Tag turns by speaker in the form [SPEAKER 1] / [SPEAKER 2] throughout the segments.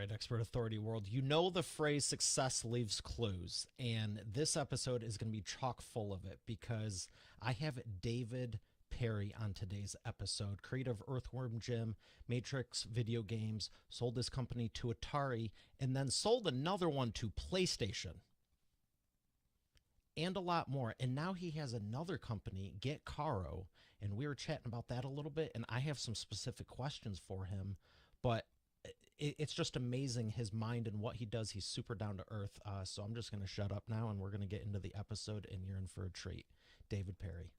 [SPEAKER 1] right, Expert Authority World. You know the phrase success leaves clues, and this episode is going to be chock full of it because I have David Perry on today's episode, creator of Earthworm Jim, Matrix video games, sold his company to Atari, and then sold another one to PlayStation, and a lot more. And now he has another company, Get Carro, and we were chatting about that a little bit, and I have some specific questions for him, but it's just amazing his mind and what he does. He's super down to earth. So I'm just going to shut up now and we're going to get into the episode, and you're in for a treat. David Perry.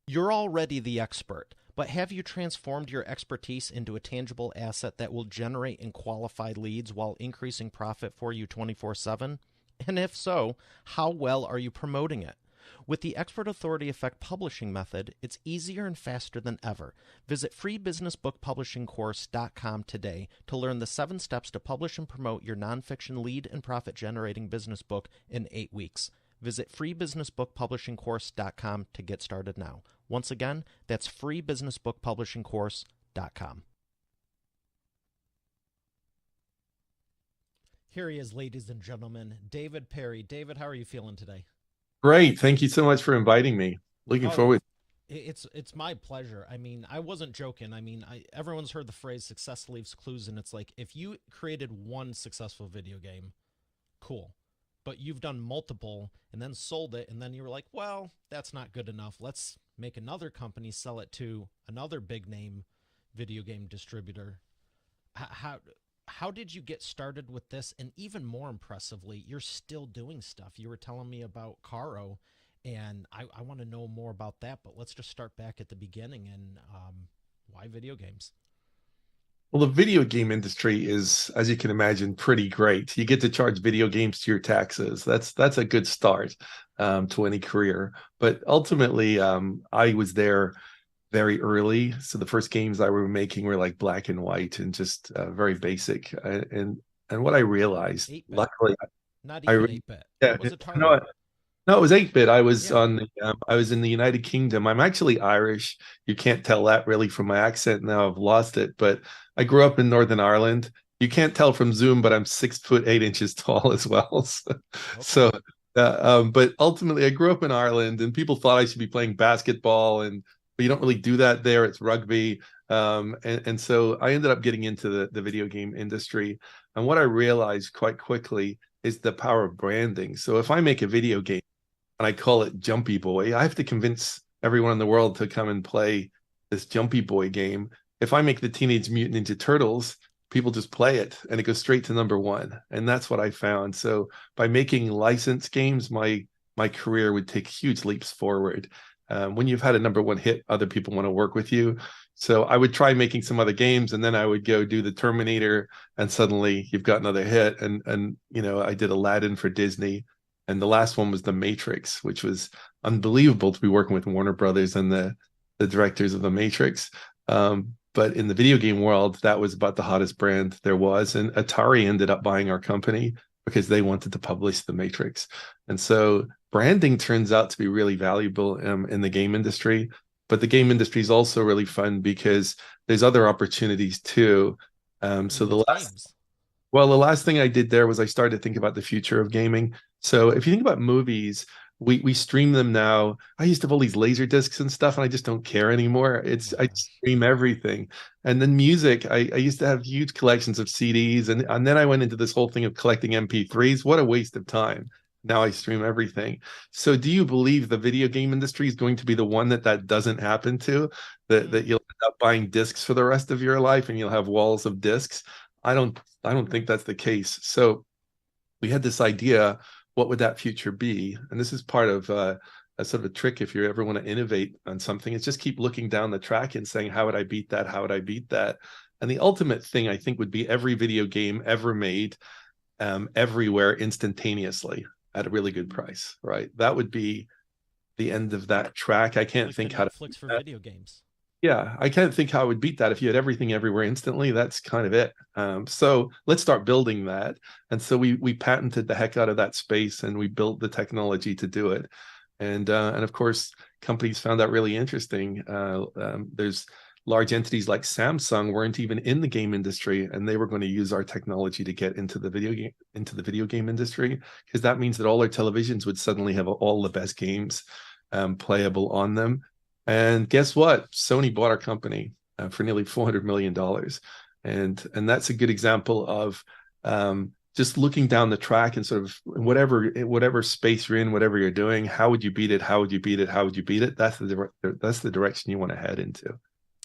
[SPEAKER 1] You're already the expert, but have you transformed your expertise into a tangible asset that will generate and qualify leads while increasing profit for you 24/7? And if so, how well are you promoting it? With the Expert Authority Effect publishing method, it's easier and faster than ever. Visit freebusinessbookpublishingcourse.com today to learn the 7 steps to publish and promote your nonfiction lead and profit-generating business book in 8 weeks. Visit freebusinessbookpublishingcourse.com to get started now. Once again, that's freebusinessbookpublishingcourse.com. Here he is, ladies and gentlemen, David Perry. David, how are you feeling today?
[SPEAKER 2] Great. Thank you so much for inviting me. Looking
[SPEAKER 1] Oh,
[SPEAKER 2] forward.
[SPEAKER 1] it's my pleasure. I mean, I wasn't joking. I mean, everyone's heard the phrase "success leaves clues," and it's like if you created one successful video game, cool, but you've done multiple and then sold it, and then you were like, well, that's not good enough. Let's make another company sell it to another big name video game distributor. How how did you get started with this? And even more impressively, you're still doing stuff. You were telling me about Carro, and I want to know more about that. But let's just start back at the beginning and why video games?
[SPEAKER 2] Well, the video game industry is, as you can imagine, pretty great. You get to charge video games to your taxes. That's a good start to any career. But ultimately, I was there very early. So the first games I were making were like black and white and just very basic. And what I realized,
[SPEAKER 1] 8-bit,
[SPEAKER 2] luckily,
[SPEAKER 1] not
[SPEAKER 2] I
[SPEAKER 1] even 8-bit.
[SPEAKER 2] yeah,
[SPEAKER 1] What was
[SPEAKER 2] no,
[SPEAKER 1] Atari?
[SPEAKER 2] no, it was 8-bit. I was
[SPEAKER 1] Yeah.
[SPEAKER 2] on I was in the United Kingdom. I'm actually Irish. You can't tell that really from my accent now. I've lost it, but I grew up in Northern Ireland. You can't tell from Zoom, but I'm 6 foot 8 inches tall as well.
[SPEAKER 1] Okay.
[SPEAKER 2] So, but ultimately, I grew up in Ireland, and people thought I should be playing basketball, and but you don't really do that there. It's rugby, and so I ended up getting into the video game industry. And what I realized quite quickly is the power of branding. So if I make a video game and I call it Jumpy Boy, I have to convince everyone in the world to come and play this Jumpy Boy game. If I make the Teenage Mutant Ninja Turtles, people just play it and it goes straight to #1. And that's what I found. So by making licensed games, my career would take huge leaps forward. When you've had a #1 hit, other people want to work with you. So I would try making some other games, and then I would go do the Terminator, and suddenly you've got another hit. And I did Aladdin for Disney, and the last one was The Matrix, which was unbelievable to be working with Warner Brothers and the directors of The Matrix. But in the video game world, that was about the hottest brand there was. And Atari ended up buying our company because they wanted to publish The Matrix. And so branding turns out to be really valuable in the game industry. But the game industry is also really fun because there's other opportunities too. So
[SPEAKER 1] With games.
[SPEAKER 2] the last thing I did there was I started to think about the future of gaming. So if you think about movies, we stream them now. I used to have all these laser discs and stuff, and I just don't care anymore.
[SPEAKER 1] Oh
[SPEAKER 2] It's
[SPEAKER 1] my
[SPEAKER 2] I
[SPEAKER 1] gosh.
[SPEAKER 2] stream everything. And then music, I used to have huge collections of CDs, and then I went into this whole thing of collecting MP3s. What a waste of time. Now I stream everything. So do you believe the video game industry is going to be the one that doesn't happen to? That
[SPEAKER 1] Mm.
[SPEAKER 2] you'll end up buying discs for the rest of your life and you'll have walls of discs? I don't think that's the case. So we had this idea, what would that future be? And this is part of a sort of a trick if you ever want to innovate on something, is just keep looking down the track and saying, how would I beat that? How would I beat that? And the ultimate thing I think would be every video game ever made everywhere instantaneously at a really good price, right? That would be the end of that track. I can't
[SPEAKER 1] Like the
[SPEAKER 2] think how to
[SPEAKER 1] Netflix
[SPEAKER 2] beat
[SPEAKER 1] for
[SPEAKER 2] that.
[SPEAKER 1] video games.
[SPEAKER 2] Yeah, I can't think how I would beat that. If you had everything everywhere instantly, that's kind of it. So let's start building that. And so we patented the heck out of that space, and we built the technology to do it. And of course, companies found that really interesting. There's large entities like Samsung weren't even in the game industry, and they were going to use our technology to get into the video game industry, because that means that all their televisions would suddenly have all the best games playable on them. And guess what? Sony bought our company for nearly $400 million, and that's a good example of just looking down the track and sort of whatever space you're in, whatever you're doing, how would you beat it? How would you beat it? How would you beat it? That's the direction you want to head into.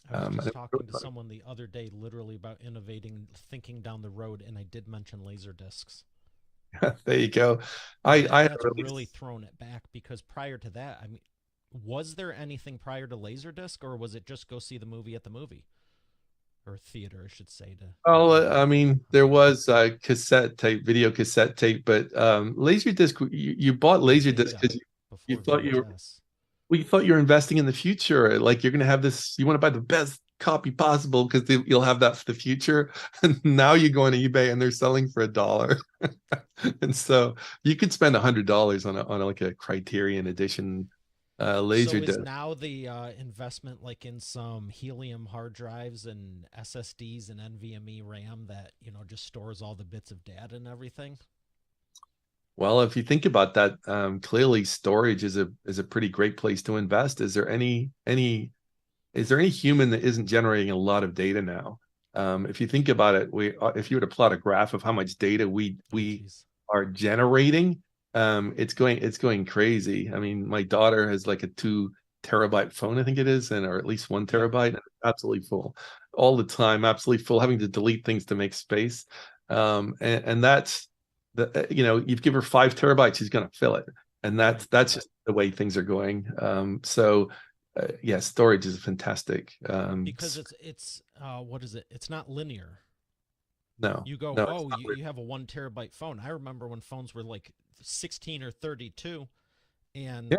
[SPEAKER 1] I was just talking to someone the other day, literally about innovating, thinking down the road, and I did mention laser discs.
[SPEAKER 2] There you go.
[SPEAKER 1] That's really thrown it back, because prior to that, I mean, was there anything prior to Laserdisc, or was it just go see the movie at the movie or theater, I should say?
[SPEAKER 2] Oh, I mean, there was cassette tape, video cassette tape, but Laserdisc. You bought Laserdisc because you thought you were well, you thought you were investing in the future. Like you're going to have this, you want to buy the best copy possible because you'll have that for the future. And now you go on eBay and they're selling for $1. And so you could spend $100 on like a Criterion edition laser
[SPEAKER 1] So is
[SPEAKER 2] disc.
[SPEAKER 1] now the investment like in some helium hard drives and SSDs and NVMe RAM that, just stores all the bits of data and everything?
[SPEAKER 2] Well, if you think about that, clearly storage is a pretty great place to invest. Is there any human that isn't generating a lot of data now? If you think about it, if you were to plot a graph of how much data we are generating, it's going crazy. I mean, my daughter has like a 2 terabyte phone, I think it is, or at least 1 terabyte, and absolutely full all the time, absolutely full, having to delete things to make space. And that's you give her 5 terabytes, she's going to fill it, and that's just the way things are going. Yeah, storage is fantastic.
[SPEAKER 1] Because it's what is it? It's not linear.
[SPEAKER 2] No,
[SPEAKER 1] You go,
[SPEAKER 2] no,
[SPEAKER 1] oh, you have a 1 terabyte phone. I remember when phones were like 16 or 32, and
[SPEAKER 2] yeah.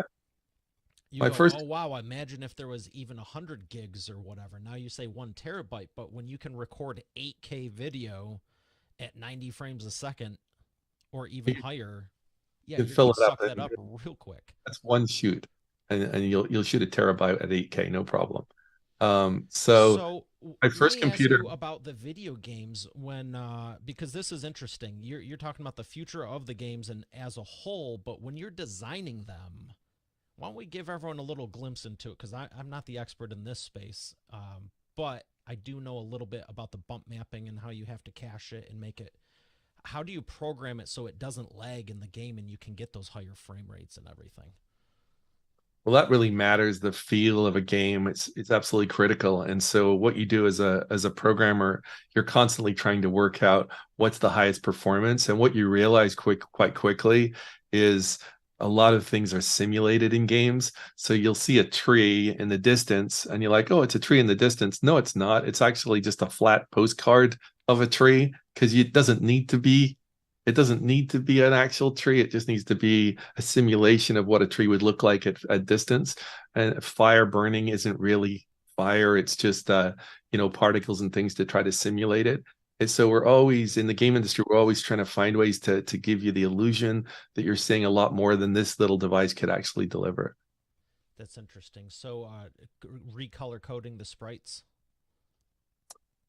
[SPEAKER 1] you
[SPEAKER 2] My
[SPEAKER 1] go,
[SPEAKER 2] first
[SPEAKER 1] oh wow, imagine if there was even 100 gigs or whatever. Now you say 1 terabyte, but when you can record 8K video at 90 frames a second or even higher, yeah,
[SPEAKER 2] you
[SPEAKER 1] you're
[SPEAKER 2] fill
[SPEAKER 1] gonna
[SPEAKER 2] it up,
[SPEAKER 1] suck that up real quick.
[SPEAKER 2] that's one shoot, and you'll shoot a terabyte at 8K, no problem. So
[SPEAKER 1] So
[SPEAKER 2] my
[SPEAKER 1] let
[SPEAKER 2] first
[SPEAKER 1] me ask
[SPEAKER 2] computer.
[SPEAKER 1] you about the video games when because this is interesting. You're talking about the future of the games and as a whole, but when you're designing them, why don't we give everyone a little glimpse into it? Because I'm not the expert in this space, but I do know a little bit about the bump mapping and how you have to cache it and make it. How do you program it so it doesn't lag in the game and you can get those higher frame rates and everything?
[SPEAKER 2] Well, that really matters. The feel of a game, it's absolutely critical. And so what you do as a programmer, you're constantly trying to work out what's the highest performance. And what you realize quite quickly is a lot of things are simulated in games. So you'll see a tree in the distance and you're like, oh, it's a tree in the distance. No, it's not. It's actually just a flat postcard of a tree, because it doesn't need to be an actual tree. It just needs to be a simulation of what a tree would look like at a distance. And fire burning isn't really fire. It's just, particles and things to try to simulate it. And so we're always in the game industry, we're always trying to find ways to give you the illusion that you're seeing a lot more than this little device could actually deliver.
[SPEAKER 1] That's interesting. So recolor coding the sprites.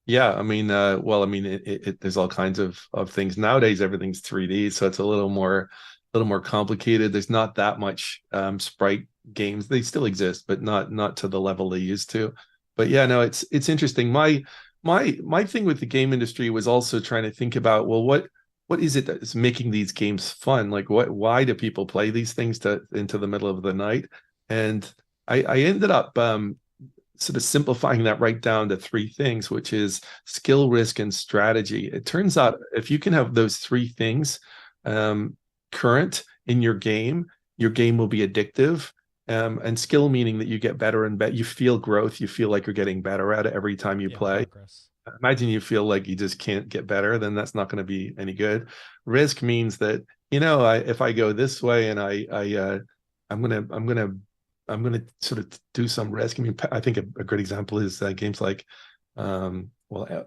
[SPEAKER 2] Yeah, I mean, well, I mean, there's all kinds of things nowadays. Everything's 3D, so it's a little more complicated. There's not that much sprite games. They still exist, but not to the level they used to. But yeah, no, it's interesting. My thing with the game industry was also trying to think about, well, what is it that is making these games fun? Like, why do people play these things into the middle of the night? And I ended up sort of simplifying that right down to 3 things, which is skill, risk, and strategy. It turns out if you can have those 3 things current in your game will be addictive. And skill meaning that you get better and better. You feel growth. You feel like you're getting better at it every time you
[SPEAKER 1] Yeah,
[SPEAKER 2] play.
[SPEAKER 1] progress.
[SPEAKER 2] Imagine you feel like you just can't get better, then that's not going to be any good. Risk means that, if I go this way and I'm gonna sort of do some risk. I mean, I think a great example is games like, the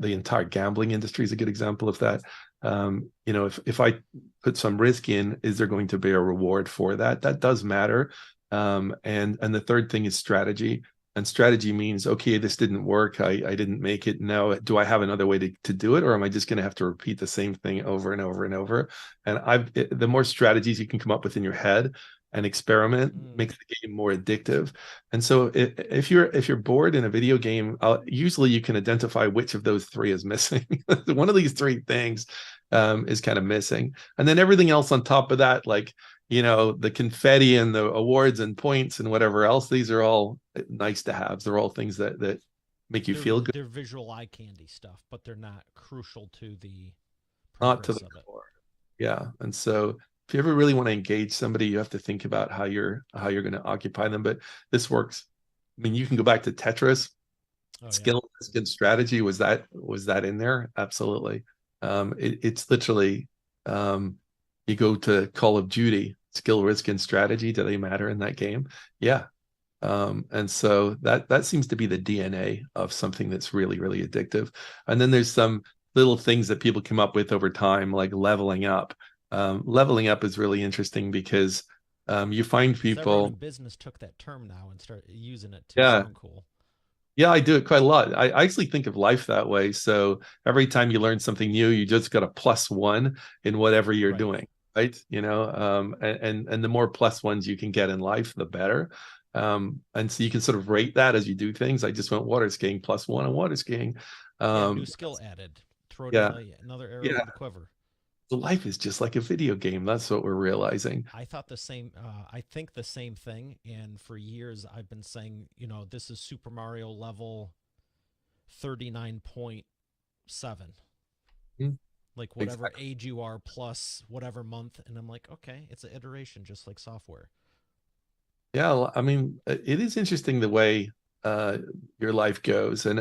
[SPEAKER 2] entire gambling industry is a good example of that. If I put some risk in, is there going to be a reward for that? That does matter. And the third thing is strategy. And strategy means, okay, this didn't work. I didn't make it. Now, do I have another way to do it? Or am I just going to have to repeat the same thing over and over and over? And the more strategies you can come up with in your head and experiment
[SPEAKER 1] Mm.
[SPEAKER 2] makes the game more addictive. And so if you're bored in a video game, usually you can identify which of those three is missing. One of these three things is kind of missing. And then everything else on top of that, like, the confetti and the awards and points and whatever else, these are all nice to have. They're all things that make you feel good.
[SPEAKER 1] They're visual eye candy stuff, but they're not crucial to the
[SPEAKER 2] Not to
[SPEAKER 1] progress
[SPEAKER 2] the
[SPEAKER 1] of it.
[SPEAKER 2] core. Yeah. And so if you ever really want to engage somebody, you have to think about how you're going to occupy them. But this works. I mean, you can go back to Tetris.
[SPEAKER 1] Oh yeah.
[SPEAKER 2] Skill, risk, and strategy. Was that in there? Absolutely. It's literally you go to Call of Duty, skill, risk, and strategy. Do they matter in that game? Yeah. And so that seems to be the DNA of something that's really, really addictive. And then there's some little things that people come up with over time, like leveling up. Leveling up is really interesting because you find
[SPEAKER 1] Because everyone in
[SPEAKER 2] people,
[SPEAKER 1] business took that term now and start using it to
[SPEAKER 2] yeah,
[SPEAKER 1] sound cool.
[SPEAKER 2] yeah, I do it quite a lot. I actually think of life that way. So every time you learn something new, you just got a plus one in whatever you're
[SPEAKER 1] Right.
[SPEAKER 2] doing, right? And the more plus ones you can get in life, the better. And so you can sort of rate that as you do things. I just went water skiing plus one on water skiing.
[SPEAKER 1] Yeah, new
[SPEAKER 2] Um,
[SPEAKER 1] skill added. Throw
[SPEAKER 2] yeah,
[SPEAKER 1] another arrow
[SPEAKER 2] yeah.
[SPEAKER 1] to the quiver.
[SPEAKER 2] So life is just like a video game. That's what we're realizing.
[SPEAKER 1] I thought the same. I think the same thing. And for years, I've been saying, this is Super Mario level 39.7.
[SPEAKER 2] Mm,
[SPEAKER 1] Like whatever
[SPEAKER 2] exactly.
[SPEAKER 1] age you are plus whatever month. And I'm like, okay, it's an iteration just like software.
[SPEAKER 2] Yeah, I mean, it is interesting the way uh, your life goes, and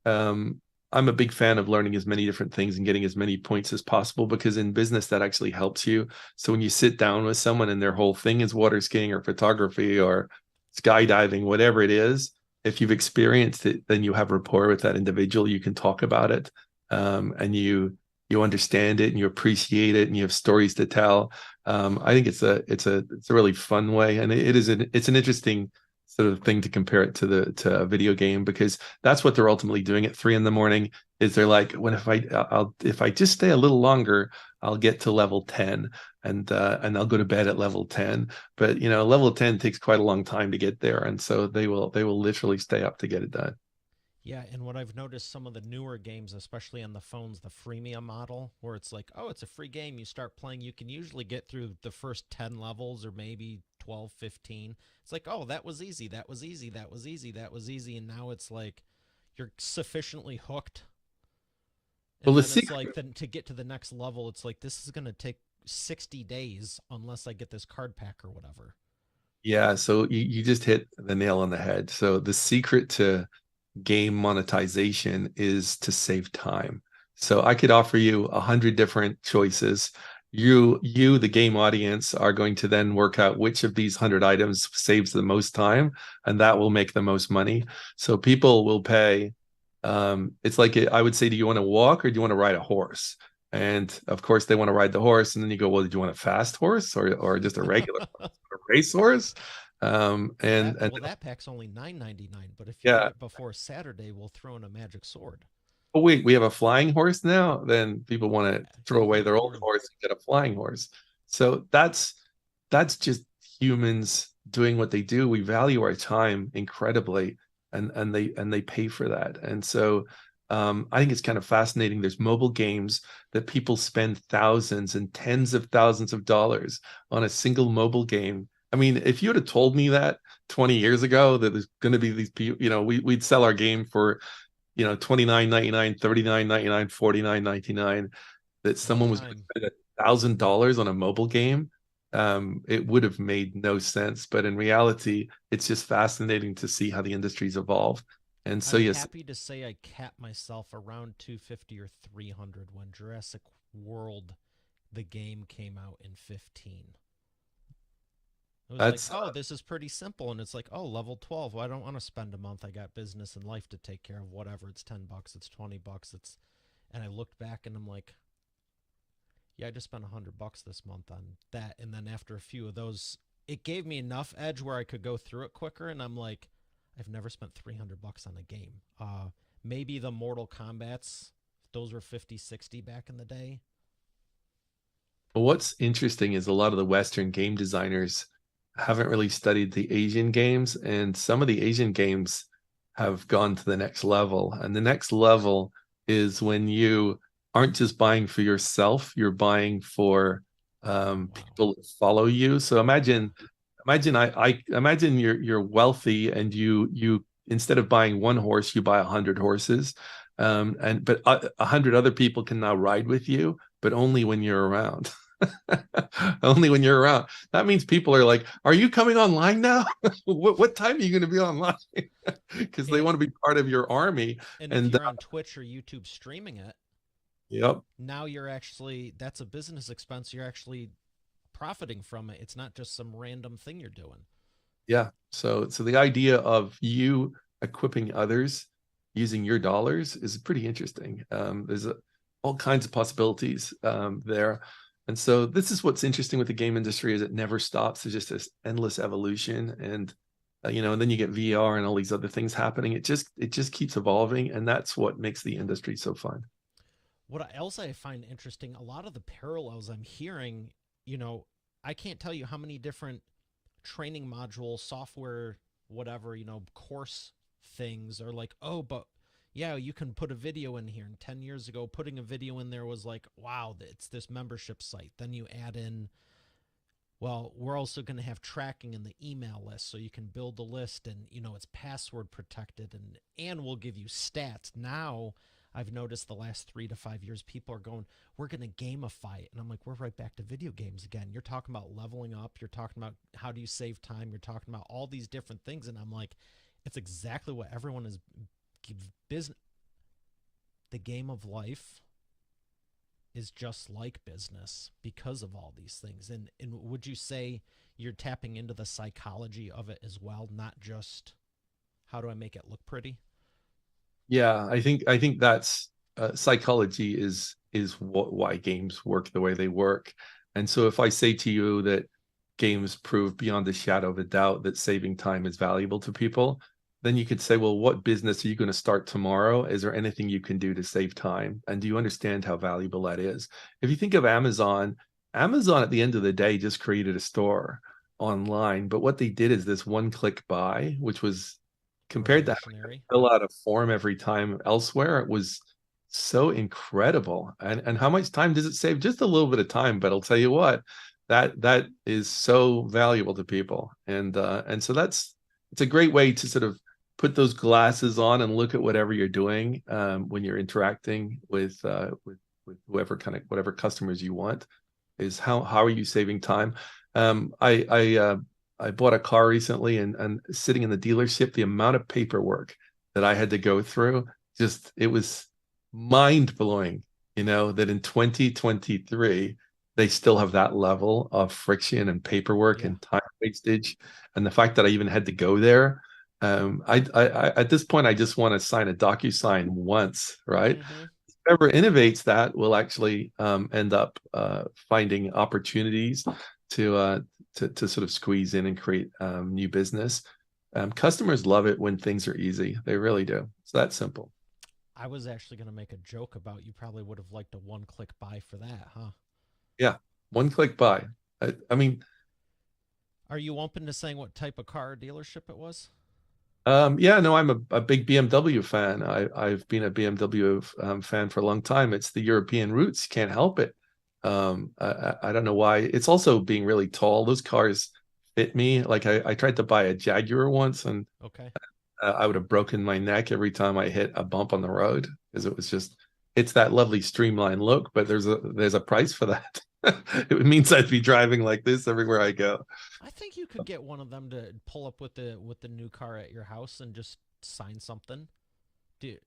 [SPEAKER 2] um, I'm a big fan of learning as many different things and getting as many points as possible because in business that actually helps you. So when you sit down with someone and their whole thing is water skiing or photography or skydiving, whatever it is, if you've experienced it, then you have rapport with that individual. You can talk about it, and you understand it and you appreciate it and you have stories to tell. I think it's a really fun way, and it's an interesting sort of thing to compare it to a video game because that's what they're ultimately doing at 3 in the morning. Is they're like, when if I just stay a little longer, I'll get to level 10 and I'll go to bed at level 10. But level 10 takes quite a long time to get there, and so they will literally stay up to get it done.
[SPEAKER 1] Yeah, and what I've noticed some of the newer games, especially on the phones, the freemium model, where it's like, oh, it's a free game, you start playing, you can usually get through the first 10 levels or maybe 12, 15. It's like, oh, that was easy, that was easy, that was easy, that was easy, and now it's like you're sufficiently hooked.
[SPEAKER 2] Well,
[SPEAKER 1] And
[SPEAKER 2] the
[SPEAKER 1] then it's like
[SPEAKER 2] secret
[SPEAKER 1] then to get to the next level, it's like this is going to take 60 days unless I get this card pack or whatever.
[SPEAKER 2] Yeah, so you just hit the nail on the head. So the secret to game monetization is to save time. So I could offer you 100 different choices. The game audience, are going to then work out which of these 100 items saves the most time, and that will make the most money. So people will pay. It's like I would say, do you want to walk or do you want to ride a horse? And of course, they want to ride the horse. And then you go, well, did you want a fast horse or just a regular horse, a racehorse?
[SPEAKER 1] Well,
[SPEAKER 2] And
[SPEAKER 1] that pack's only 9.99, but if you get
[SPEAKER 2] yeah.
[SPEAKER 1] it before Saturday, we'll throw in a magic sword.
[SPEAKER 2] Oh wait, we have a flying horse now. Then people want to throw away their old
[SPEAKER 1] Unicorn.
[SPEAKER 2] horse and get a flying horse. So that's just humans doing what they do. We value our time incredibly, and they pay for that. And so I think it's kind of fascinating. There's mobile games that people spend thousands and tens of thousands of dollars on a single mobile game. I mean, if you would have told me that 20 years ago that there's going to be these people, we'd sell our game for 29.99, 39.99, 49.99, that
[SPEAKER 1] At the
[SPEAKER 2] someone was going to
[SPEAKER 1] time.
[SPEAKER 2] spend $1,000 on a mobile game, it would have made no sense. But in reality, it's just fascinating to see how the industry's evolved. And so
[SPEAKER 1] I'm
[SPEAKER 2] yes,
[SPEAKER 1] happy to say I capped myself around 250 or 300 when Jurassic World, the game, came out in 15. It was like,
[SPEAKER 2] that's
[SPEAKER 1] oh, this is pretty simple. And it's like, oh, level 12. Well, I don't want to spend a month. I got business and life to take care of. Whatever. It's $10. It's $20. And I looked back and I'm like, yeah, I just spent $100 this month on that. And then after a few of those, it gave me enough edge where I could go through it quicker. And I'm like, I've never spent $300 on a game. Maybe the Mortal Kombats, those were 50, 60 back in the day.
[SPEAKER 2] But what's interesting is a lot of the Western game designers haven't really studied the Asian games, and some of the Asian games have gone to the next level. And the next level is when you aren't just buying for yourself, you're buying for
[SPEAKER 1] Wow.
[SPEAKER 2] people that follow you. So imagine imagine you're wealthy and you instead of buying one horse, you buy 100 horses. And but 100 other people can now ride with you, but only when you're around. Only when you're around. That means people are like, "Are you coming online now? What time are you going to be online?" Because they
[SPEAKER 1] And
[SPEAKER 2] want to be part of your army.
[SPEAKER 1] and if
[SPEAKER 2] And
[SPEAKER 1] you're on Twitch or YouTube streaming it,
[SPEAKER 2] yep,
[SPEAKER 1] now you're actually that's a business expense. You're actually profiting from it. It's not just some random thing you're doing.
[SPEAKER 2] yeah. So the idea of you equipping others using your dollars is pretty interesting. All kinds of possibilities there. And so this is what's interesting with the game industry is it never stops. There's just this endless evolution, and and then you get VR and all these other things happening. It just keeps evolving, and that's what makes the industry so fun.
[SPEAKER 1] What else I find interesting, a lot of the parallels I'm hearing, you know, I can't tell you how many different training module, software, whatever, course things are like, oh, but yeah, you can put a video in here. And 10 years ago, putting a video in there was like, wow, it's this membership site. Then you add in, well, we're also going to have tracking in the email list so you can build a list and, it's password protected and we'll give you stats. Now, I've noticed the last 3 to 5 years, people are going, we're going to gamify it. And I'm like, we're right back to video games again. You're talking about leveling up. You're talking about how do you save time. You're talking about all these different things. And I'm like, it's exactly what everyone is business. The game of life is just like business because of all these things. And would you say you're tapping into the psychology of it as well, not just how do I make it look pretty?
[SPEAKER 2] Yeah, I think that's psychology is why games work the way they work. And so if I say to you that games prove beyond a shadow of a doubt that saving time is valuable to people, then you could say, well, what business are you going to start tomorrow? Is there anything you can do to save time? And do you understand how valuable that is? If you think of Amazon, Amazon at the end of the day just created a store online, but what they did is this one-click buy, which was compared to
[SPEAKER 1] Revolutionary.
[SPEAKER 2] fill out a form every time elsewhere. It was so incredible. And how much time does it save? Just a little bit of time, but I'll tell you what, that is so valuable to people. And so it's a great way to sort of put those glasses on and look at whatever you're doing when you're interacting with whatever customers you want. Is how are you saving time? I bought a car recently, and sitting in the dealership, the amount of paperwork that I had to go through, just it was mind blowing. That in 2023 they still have that level of friction and paperwork
[SPEAKER 1] Yeah.
[SPEAKER 2] and time wastage, and the fact that I even had to go there. I at this point I just want to sign a DocuSign once, right?
[SPEAKER 1] Mm-hmm.
[SPEAKER 2] Whoever innovates that will actually end up finding opportunities to, uh, to sort of squeeze in and create new business. Customers love it when things are easy. They really do. It's that simple.
[SPEAKER 1] I was actually going to make a joke about you probably would have liked a one-click buy for that, huh?
[SPEAKER 2] Yeah, one click buy. I mean,
[SPEAKER 1] Are you open to saying what type of car dealership it was?
[SPEAKER 2] yeah, no, I'm a big BMW fan. I've been a BMW fan for a long time. It's the European roots. Can't help it. I don't know why. It's also being really tall. Those cars fit me. Like I tried to buy a Jaguar once, and
[SPEAKER 1] Okay.
[SPEAKER 2] I would have broken my neck every time I hit a bump on the road because it's that lovely streamlined look, but there's a price for that. It means I'd be driving like this everywhere I go.
[SPEAKER 1] I think you could get one of them to pull up with the new car at your house and just sign something. Do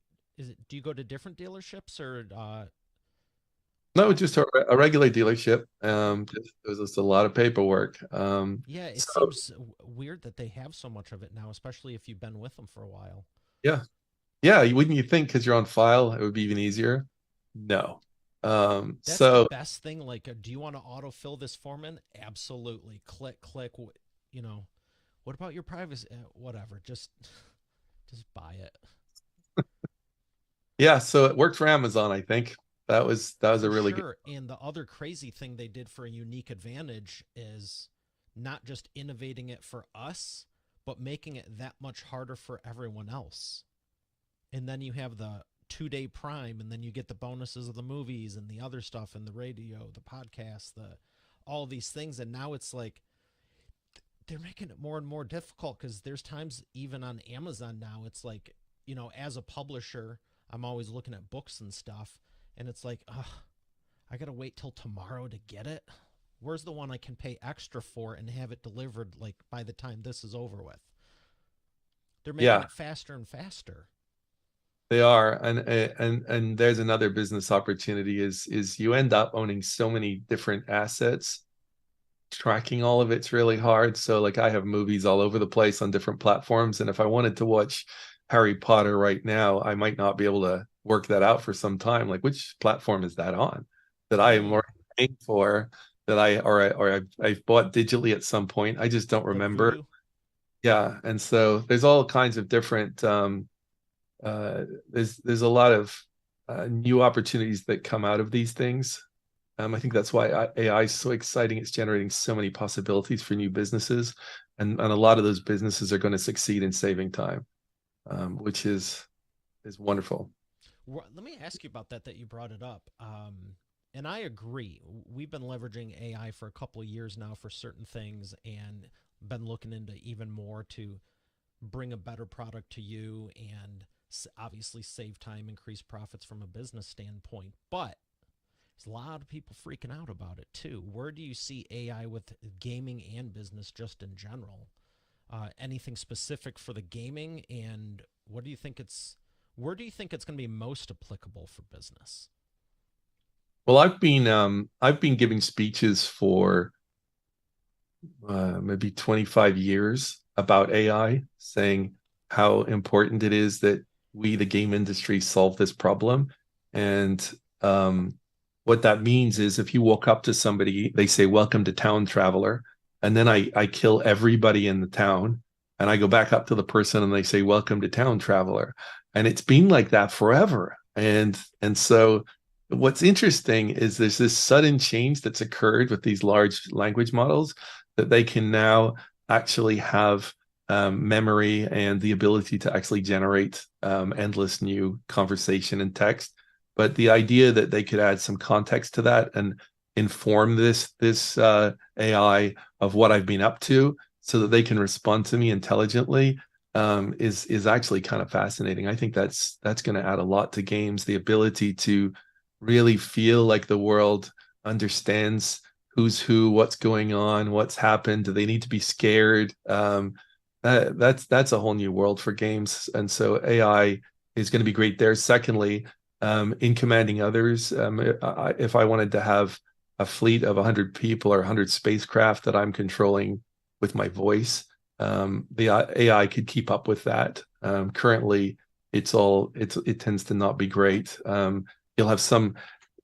[SPEAKER 1] do you go to different dealerships or
[SPEAKER 2] No, just a regular dealership. There's just a lot of paperwork.
[SPEAKER 1] yeah, it
[SPEAKER 2] So
[SPEAKER 1] seems weird that they have so much of it now, especially if you've been with them for a while.
[SPEAKER 2] yeah, yeah. Wouldn't you think because you're on file, it would be even easier? No.
[SPEAKER 1] That's the
[SPEAKER 2] So
[SPEAKER 1] best thing. Like, do you want to autofill this form in? Absolutely. Click, click. You know, what about your privacy? Whatever. Just Just buy it.
[SPEAKER 2] Yeah, so it worked for Amazon, I think. That was a
[SPEAKER 1] For
[SPEAKER 2] really good.
[SPEAKER 1] sure. And the other crazy thing they did for a unique advantage is not just innovating it for us, but making it that much harder for everyone else. And then you have the 2 day prime, and then you get the bonuses of the movies and the other stuff and the radio, the podcast, the all these things. And now it's like they're making it more and more difficult because there's times even on Amazon now, it's like, as a publisher, I'm always looking at books and stuff, and it's like, ugh, I gotta wait till tomorrow to get it. Where's the one I can pay extra for and have it delivered like by the time this is over with? They're making
[SPEAKER 2] Yeah,
[SPEAKER 1] it faster and faster.
[SPEAKER 2] they are. And there's another business opportunity is you end up owning so many different assets. Tracking all of it's really hard. So like I have movies all over the place on different platforms, and if I wanted to watch Harry Potter right now, I might not be able to work that out for some time. Like which platform is that on that I am
[SPEAKER 1] Mm,
[SPEAKER 2] already paying for, that I've bought digitally at some point. I just don't
[SPEAKER 1] like
[SPEAKER 2] remember.
[SPEAKER 1] Voodoo.
[SPEAKER 2] Yeah, and so there's all kinds of different uh there's a lot of new opportunities that come out of these things. I think that's why AI is so exciting. It's generating so many possibilities for new businesses, and a lot of those businesses are going to succeed in saving time, which is wonderful.
[SPEAKER 1] Let me ask you about that you brought it up. And I agree. We've been leveraging AI for a couple of years now for certain things and been looking into even more to bring a better product to you and obviously save time, increase profits from a business standpoint. But there's a lot of people freaking out about it too. Where do you see AI with gaming and business just in general? Anything specific for the gaming, and what do you think it's where do you think it's going to be most applicable for business?
[SPEAKER 2] Well, I've been giving speeches for maybe 25 years about AI, saying how important it is that we, the game industry, solve this problem. And what that means is if you walk up to somebody, they say, "Welcome to town, traveler." And then I kill everybody in the town. And I go back up to the person and they say, "Welcome to town, traveler." And it's been like that forever. And so what's interesting is there's this sudden change that's occurred with these large language models that they can now actually have memory and the ability to actually generate endless new conversation and text. But the idea that they could add some context to that and inform this AI of what I've been up to, so that they can respond to me intelligently, is actually kind of fascinating. I think that's going to add a lot to games. The ability to really feel like the world understands who's who, what's going on, what's happened. Do they need to be scared? That's a whole new world for games, and so AI is going to be great there. Secondly, in commanding others, if I wanted to have a fleet of 100 people or 100 spacecraft that I'm controlling with my voice, the AI could keep up with that. Currently, it tends to not be great. You'll have some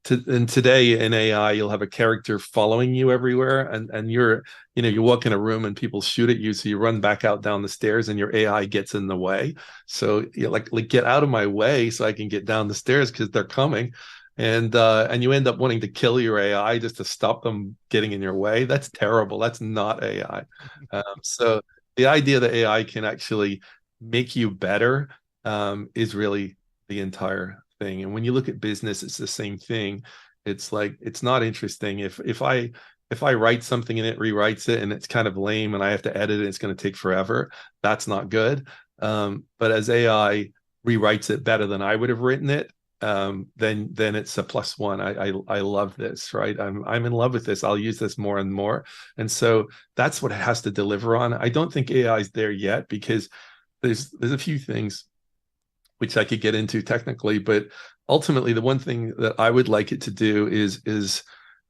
[SPEAKER 2] and today in AI, you'll have a character following you everywhere, and you walk in a room and people shoot at you, so you run back out down the stairs, and your AI gets in the way. So you like get out of my way so I can get down the stairs because they're coming, and you end up wanting to kill your AI just to stop them getting in your way. That's terrible. That's not AI. So the idea that AI can actually make you better is really the entire thing. And when you look at business, it's the same thing. It's like it's not interesting if I write something and it rewrites it and it's kind of lame and I have to edit it, it's going to take forever. That's not good. But as AI rewrites it better than I would have written it, then it's a plus one. I love this, right? I'm in love with this. I'll use this more and more. And so that's what it has to deliver on. I don't think AI is there yet because there's a few things which I could get into technically, but ultimately the one thing that I would like it to do is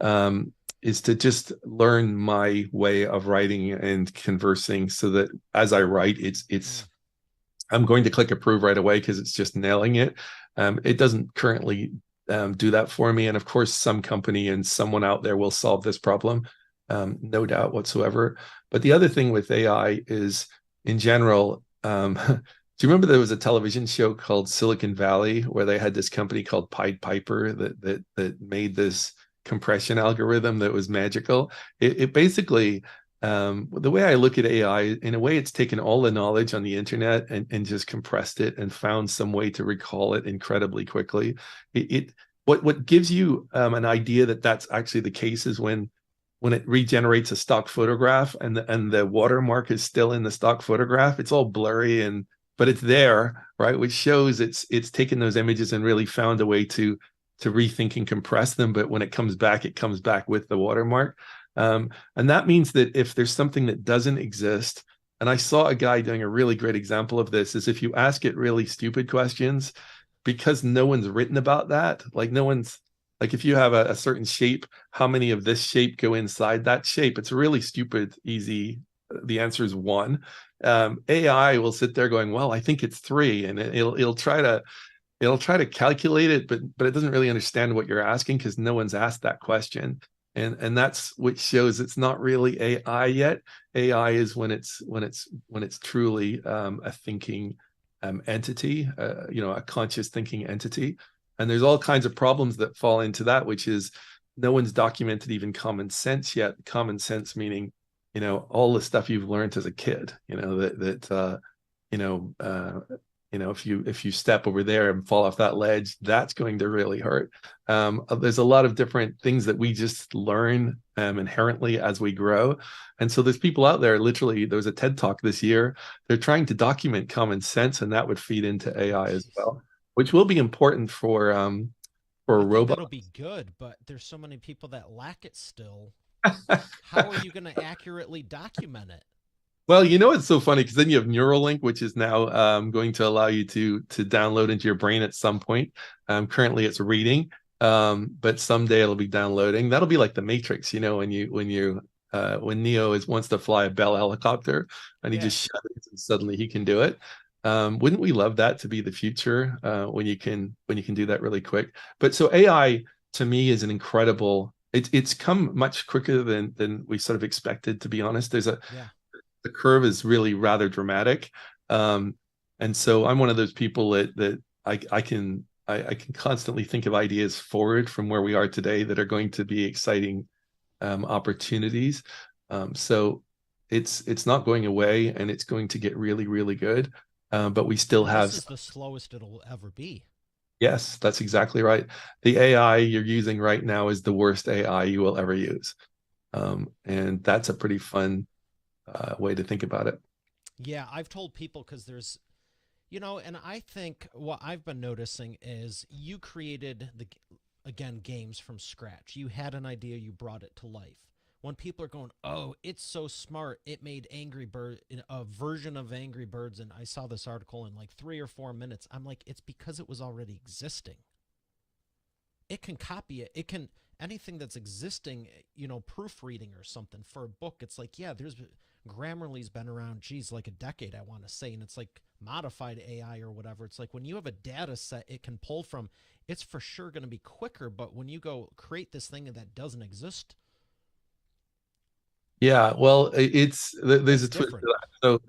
[SPEAKER 2] to just learn my way of writing and conversing, so that as I write, it's I'm going to click approve right away because it's just nailing it. It doesn't currently do that for me, and of course, some company and someone out there will solve this problem, no doubt whatsoever. But the other thing with AI is, in general, Do you remember there was a television show called Silicon Valley where they had this company called Pied Piper that made this compression algorithm that was magical? It basically, the way I look at AI, in a way, it's taken all the knowledge on the internet and just compressed it and found some way to recall it incredibly quickly. What gives you an idea that that's actually the case is when it regenerates a stock photograph and the watermark is still in the stock photograph. It's all blurry and but it's there, right? Which shows it's taken those images and really found a way to rethink and compress them. But when it comes back with the watermark. And that means that if there's something that doesn't exist, and I saw a guy doing a really great example of this, is if you ask it really stupid questions, because no one's written about that, like no one's like if you have a certain shape, how many of this shape go inside that shape? It's really stupid, easy. The answer is one. AI will sit there going, well, I think it's three, and it'll try to calculate it, but it doesn't really understand what you're asking because no one's asked that question. And that's what shows it's not really AI yet. AI is when it's truly a thinking entity, a conscious thinking entity. And there's all kinds of problems that fall into that, which is no one's documented even common sense yet. Common sense meaning, all the stuff you've learned as a kid, you know, uh, if you step over there and fall off that ledge, that's going to really hurt. There's a lot of different things that we just learn inherently as we grow. And so there's people out there, literally, there was a TED Talk this year. They're trying to document common sense, and that would feed into AI as well, which will be important for
[SPEAKER 1] I think that'll
[SPEAKER 2] robots.
[SPEAKER 1] be good, but there's so many people that lack it still. How are you going to accurately document it?
[SPEAKER 2] Well, it's so funny because then you have Neuralink, which is now going to allow you to download into your brain at some point. Currently, it's reading, but someday it'll be downloading. That'll be like the Matrix, when Neo wants to fly a Bell helicopter and he
[SPEAKER 1] Yeah.
[SPEAKER 2] just shudders and suddenly he can do it. Wouldn't we love that to be the future when you can do that really quick? But so AI to me is an incredible. It's come much quicker than we sort of expected. To be honest,
[SPEAKER 1] Yeah.
[SPEAKER 2] the curve is really rather dramatic. Um, and so I'm one of those people that I can constantly think of ideas forward from where we are today that are going to be exciting opportunities. So it's not going away, and it's going to get really, really good. But we still
[SPEAKER 1] And this
[SPEAKER 2] have
[SPEAKER 1] is the slowest it'll ever be.
[SPEAKER 2] yes, that's exactly right. The AI you're using right now is the worst AI you will ever use. And that's a pretty fun way to think about it.
[SPEAKER 1] Yeah, I've told people because and I think what I've been noticing is you created again, games from scratch. You had an idea, you brought it to life. When people are going, "Oh, it's so smart. It made Angry Bird a version of Angry Birds," and I saw this article in like 3 or 4 minutes. I'm like, it's because it was already existing. It can copy it. It can anything that's existing, proofreading or something for a book. It's like, yeah, there's Grammarly's been around, geez, like a decade, I want to say, and it's like modified AI or whatever. It's like when you have a data set it can pull from, it's for sure going to be quicker. But when you go create this thing that doesn't exist,
[SPEAKER 2] Yeah, well, there's
[SPEAKER 1] that's
[SPEAKER 2] a twist
[SPEAKER 1] different.
[SPEAKER 2] to that.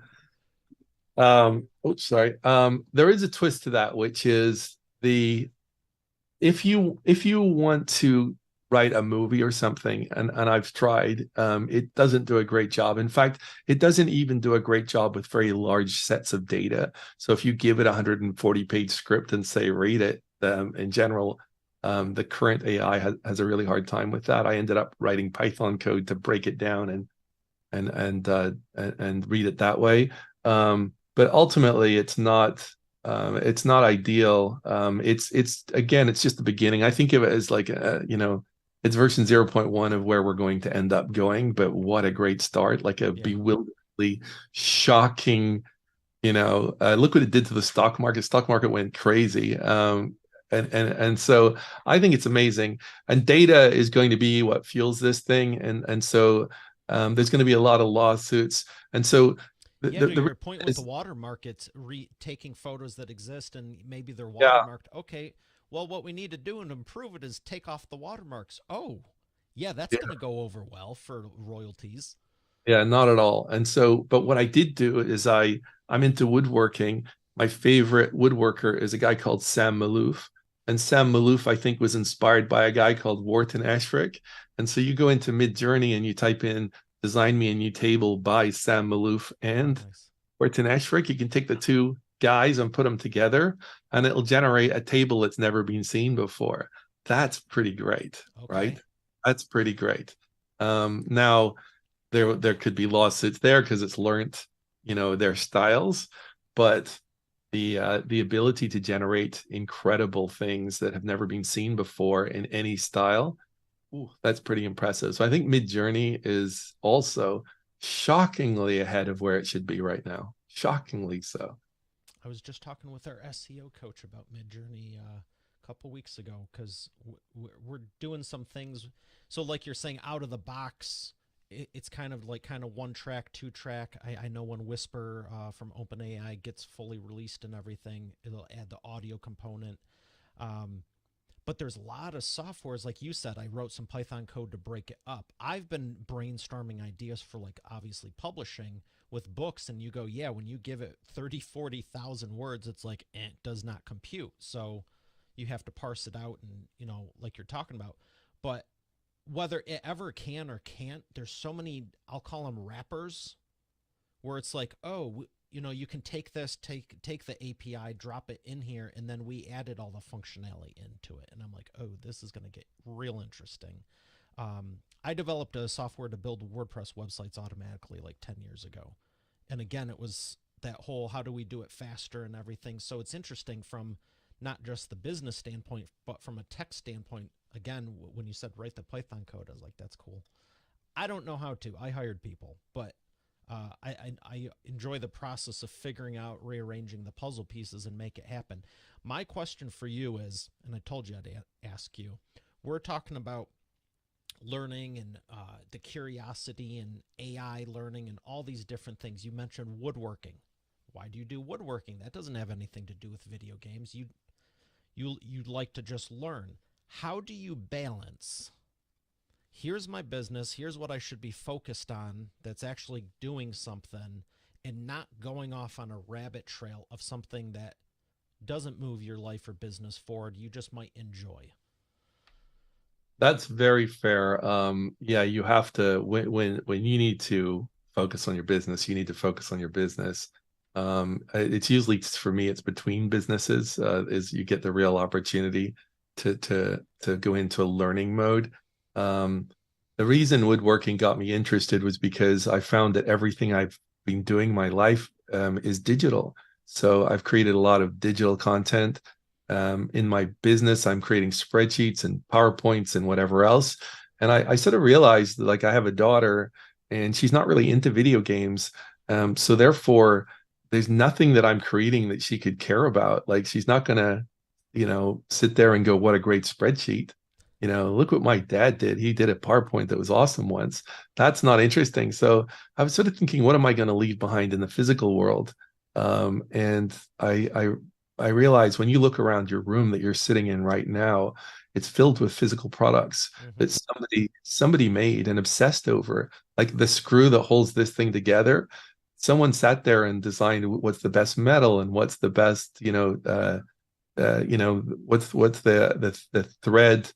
[SPEAKER 2] So, oops, sorry. There is a twist to that, which is the if you want to write a movie or something, and I've tried, it doesn't do a great job. In fact, it doesn't even do a great job with very large sets of data. So if you give it a 140-page script and say read it, in general, the current AI has a really hard time with that. I ended up writing Python code to break it down and read it that way. But ultimately, it's not ideal. It's again, it's just the beginning. I think of it as like it's version 0.1 of where we're going to end up going. But what a great start! Like a
[SPEAKER 1] Yeah.
[SPEAKER 2] bewilderingly shocking. Look what it did to the stock market. Stock market went crazy. And so I think it's amazing. And data is going to be what fuels this thing. And so there's going to be a lot of lawsuits. And so
[SPEAKER 1] Yeah, to
[SPEAKER 2] the
[SPEAKER 1] your point with the
[SPEAKER 2] is
[SPEAKER 1] watermark, it's taking photos that exist and maybe they're
[SPEAKER 2] yeah,
[SPEAKER 1] watermarked. Okay, well, what we need to do and improve it is take off the watermarks. Oh, yeah, that's
[SPEAKER 2] yeah,
[SPEAKER 1] going to go over well for royalties.
[SPEAKER 2] yeah, not at all. And so, but what I did do is I'm into woodworking, My favorite woodworker is a guy called Sam Malouf. And Sam Malouf, I think, was inspired by a guy called Wharton Ashrick. And so you go into Midjourney and you type in "Design Me a New Table" by Sam Malouf
[SPEAKER 1] Oh,
[SPEAKER 2] and
[SPEAKER 1] nice.
[SPEAKER 2] Wharton Ashrick. You can take the two guys and put them together, and it'll generate a table that's never been seen before. That's pretty great, right?
[SPEAKER 1] Okay.
[SPEAKER 2] That's pretty great. Now, there could be lawsuits there because it's learned, their styles, but the ability to generate incredible things that have never been seen before in any style, ooh, that's pretty impressive. So I think Midjourney is also shockingly ahead of where it should be right now. Shockingly so.
[SPEAKER 1] I was just talking with our SEO coach about Midjourney a couple weeks ago because we're doing some things. So, like you're saying, out of the box, it's kind of like one track, two track. I know when Whisper from OpenAI gets fully released and everything, it'll add the audio component. Um, but there's a lot of softwares, like you said. I wrote some Python code to break it up. I've been brainstorming ideas for, like, obviously publishing with books, and you go, yeah, when you give it 30, 40,000 words, it's like, it does not compute. So you have to parse it out and, like you're talking about. But whether it ever can or can't, there's so many, I'll call them wrappers, where it's like, oh, you can take this, take the API, drop it in here, and then we added all the functionality into it. And I'm like, oh, this is going to get real interesting. I developed a software to build WordPress websites automatically like 10 years ago. And again, it was that whole how do we do it faster and everything. So it's interesting from not just the business standpoint, but from a tech standpoint. Again, when you said write the Python code, I was like, that's cool. I don't know how to. I hired people, but I enjoy the process of figuring out, rearranging the puzzle pieces and make it happen. My question for you is, and I told you I'd ask you, we're talking about learning and the curiosity and AI learning and all these different things. You mentioned woodworking. Why do you do woodworking? That doesn't have anything to do with video games. You'd like to just learn. How do you balance, here's my business, here's what I should be focused on that's actually doing something, and not going off on a rabbit trail of something that doesn't move your life or business forward, you just might enjoy?
[SPEAKER 2] That's very fair. Yeah, you have to when you need to focus on your business, you need to focus on your business. It's usually for me, it's between businesses, is you get the real opportunity to go into a learning mode. Um, the reason woodworking got me interested was because I found that everything I've been doing my life is digital. So I've created a lot of digital content. In my business, I'm creating spreadsheets and PowerPoints and whatever else. And I sort of realized that, like, I have a daughter and she's not really into video games. So therefore, there's nothing that I'm creating that she could care about. Like, she's not going to, sit there and go, what a great spreadsheet. Look what my dad did. He did a PowerPoint that was awesome once. That's not interesting. So I was sort of thinking, what am I going to leave behind in the physical world? And I realize when you look around your room that you're sitting in right now, it's filled with physical products
[SPEAKER 1] Mm-hmm.
[SPEAKER 2] that somebody made and obsessed over. Like the screw that holds this thing together, someone sat there and designed what's the best metal and what's the best, what's the thread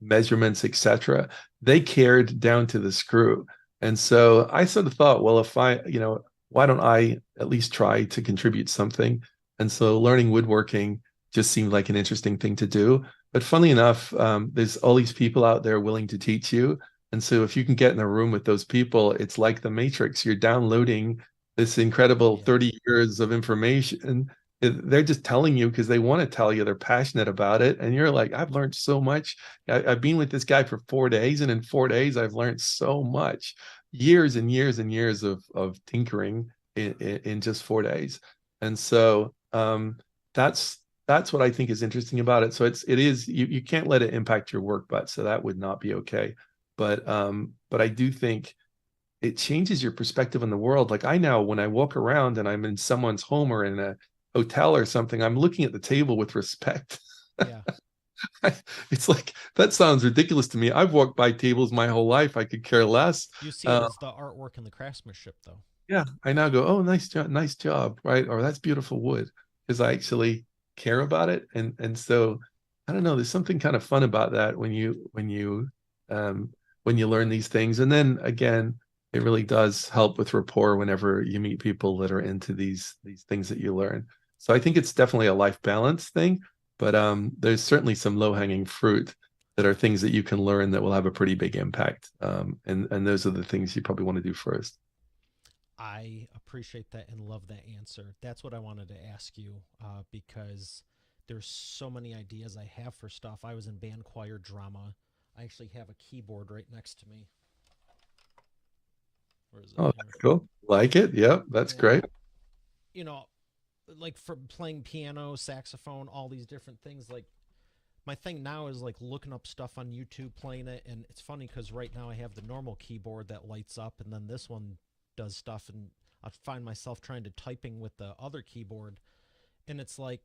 [SPEAKER 2] measurements, etc. They cared down to the screw. And so I sort of thought, well, if why don't I at least try to contribute something? And so learning woodworking just seemed like an interesting thing to do. But funnily enough, there's all these people out there willing to teach you. And so if you can get in a room with those people, it's like the Matrix. You're downloading this incredible
[SPEAKER 1] Yeah.
[SPEAKER 2] 30 years of information. They're just telling you because they want to tell you. They're passionate about it. And you're like, I've learned so much. I've been with this guy for 4 days. And in 4 days, I've learned so much. Years and years and years of tinkering in just 4 days. And so that's what I think is interesting about it. So it is you can't let it impact your work, but so that would not be okay. But I do think it changes your perspective on the world. Like, I now, when I walk around and I'm in someone's home or in a hotel or something, I'm looking at the table with respect.
[SPEAKER 1] Yeah.
[SPEAKER 2] It's like, that sounds ridiculous to me. I've walked by tables my whole life. I could care less.
[SPEAKER 1] You see it
[SPEAKER 2] Uh,
[SPEAKER 1] as the artwork and the craftsmanship, though.
[SPEAKER 2] Yeah, I now go, oh, nice job, right? Or that's beautiful wood, because I actually care about it. And so I don't know, there's something kind of fun about that um when you learn these things. And then again, it really does help with rapport whenever you meet people that are into these things that you learn. So I think it's definitely a life balance thing, but there's certainly some low-hanging fruit that are things that you can learn that will have a pretty big impact. And those are the things you probably want to do first.
[SPEAKER 1] I appreciate that and love that answer. That's what I wanted to ask you because there's so many ideas I have for stuff. I was in band, choir, drama. I actually have a keyboard right next to me. Where is it
[SPEAKER 2] Oh,
[SPEAKER 1] here?
[SPEAKER 2] that's cool. Like it. Yep, that's
[SPEAKER 1] And,
[SPEAKER 2] great.
[SPEAKER 1] you know, like for playing piano, saxophone, all these different things, like my thing now is like looking up stuff on YouTube, playing it, and it's funny because right now I have the normal keyboard that lights up, and then this one does stuff, and I find myself trying to typing with the other keyboard, and it's like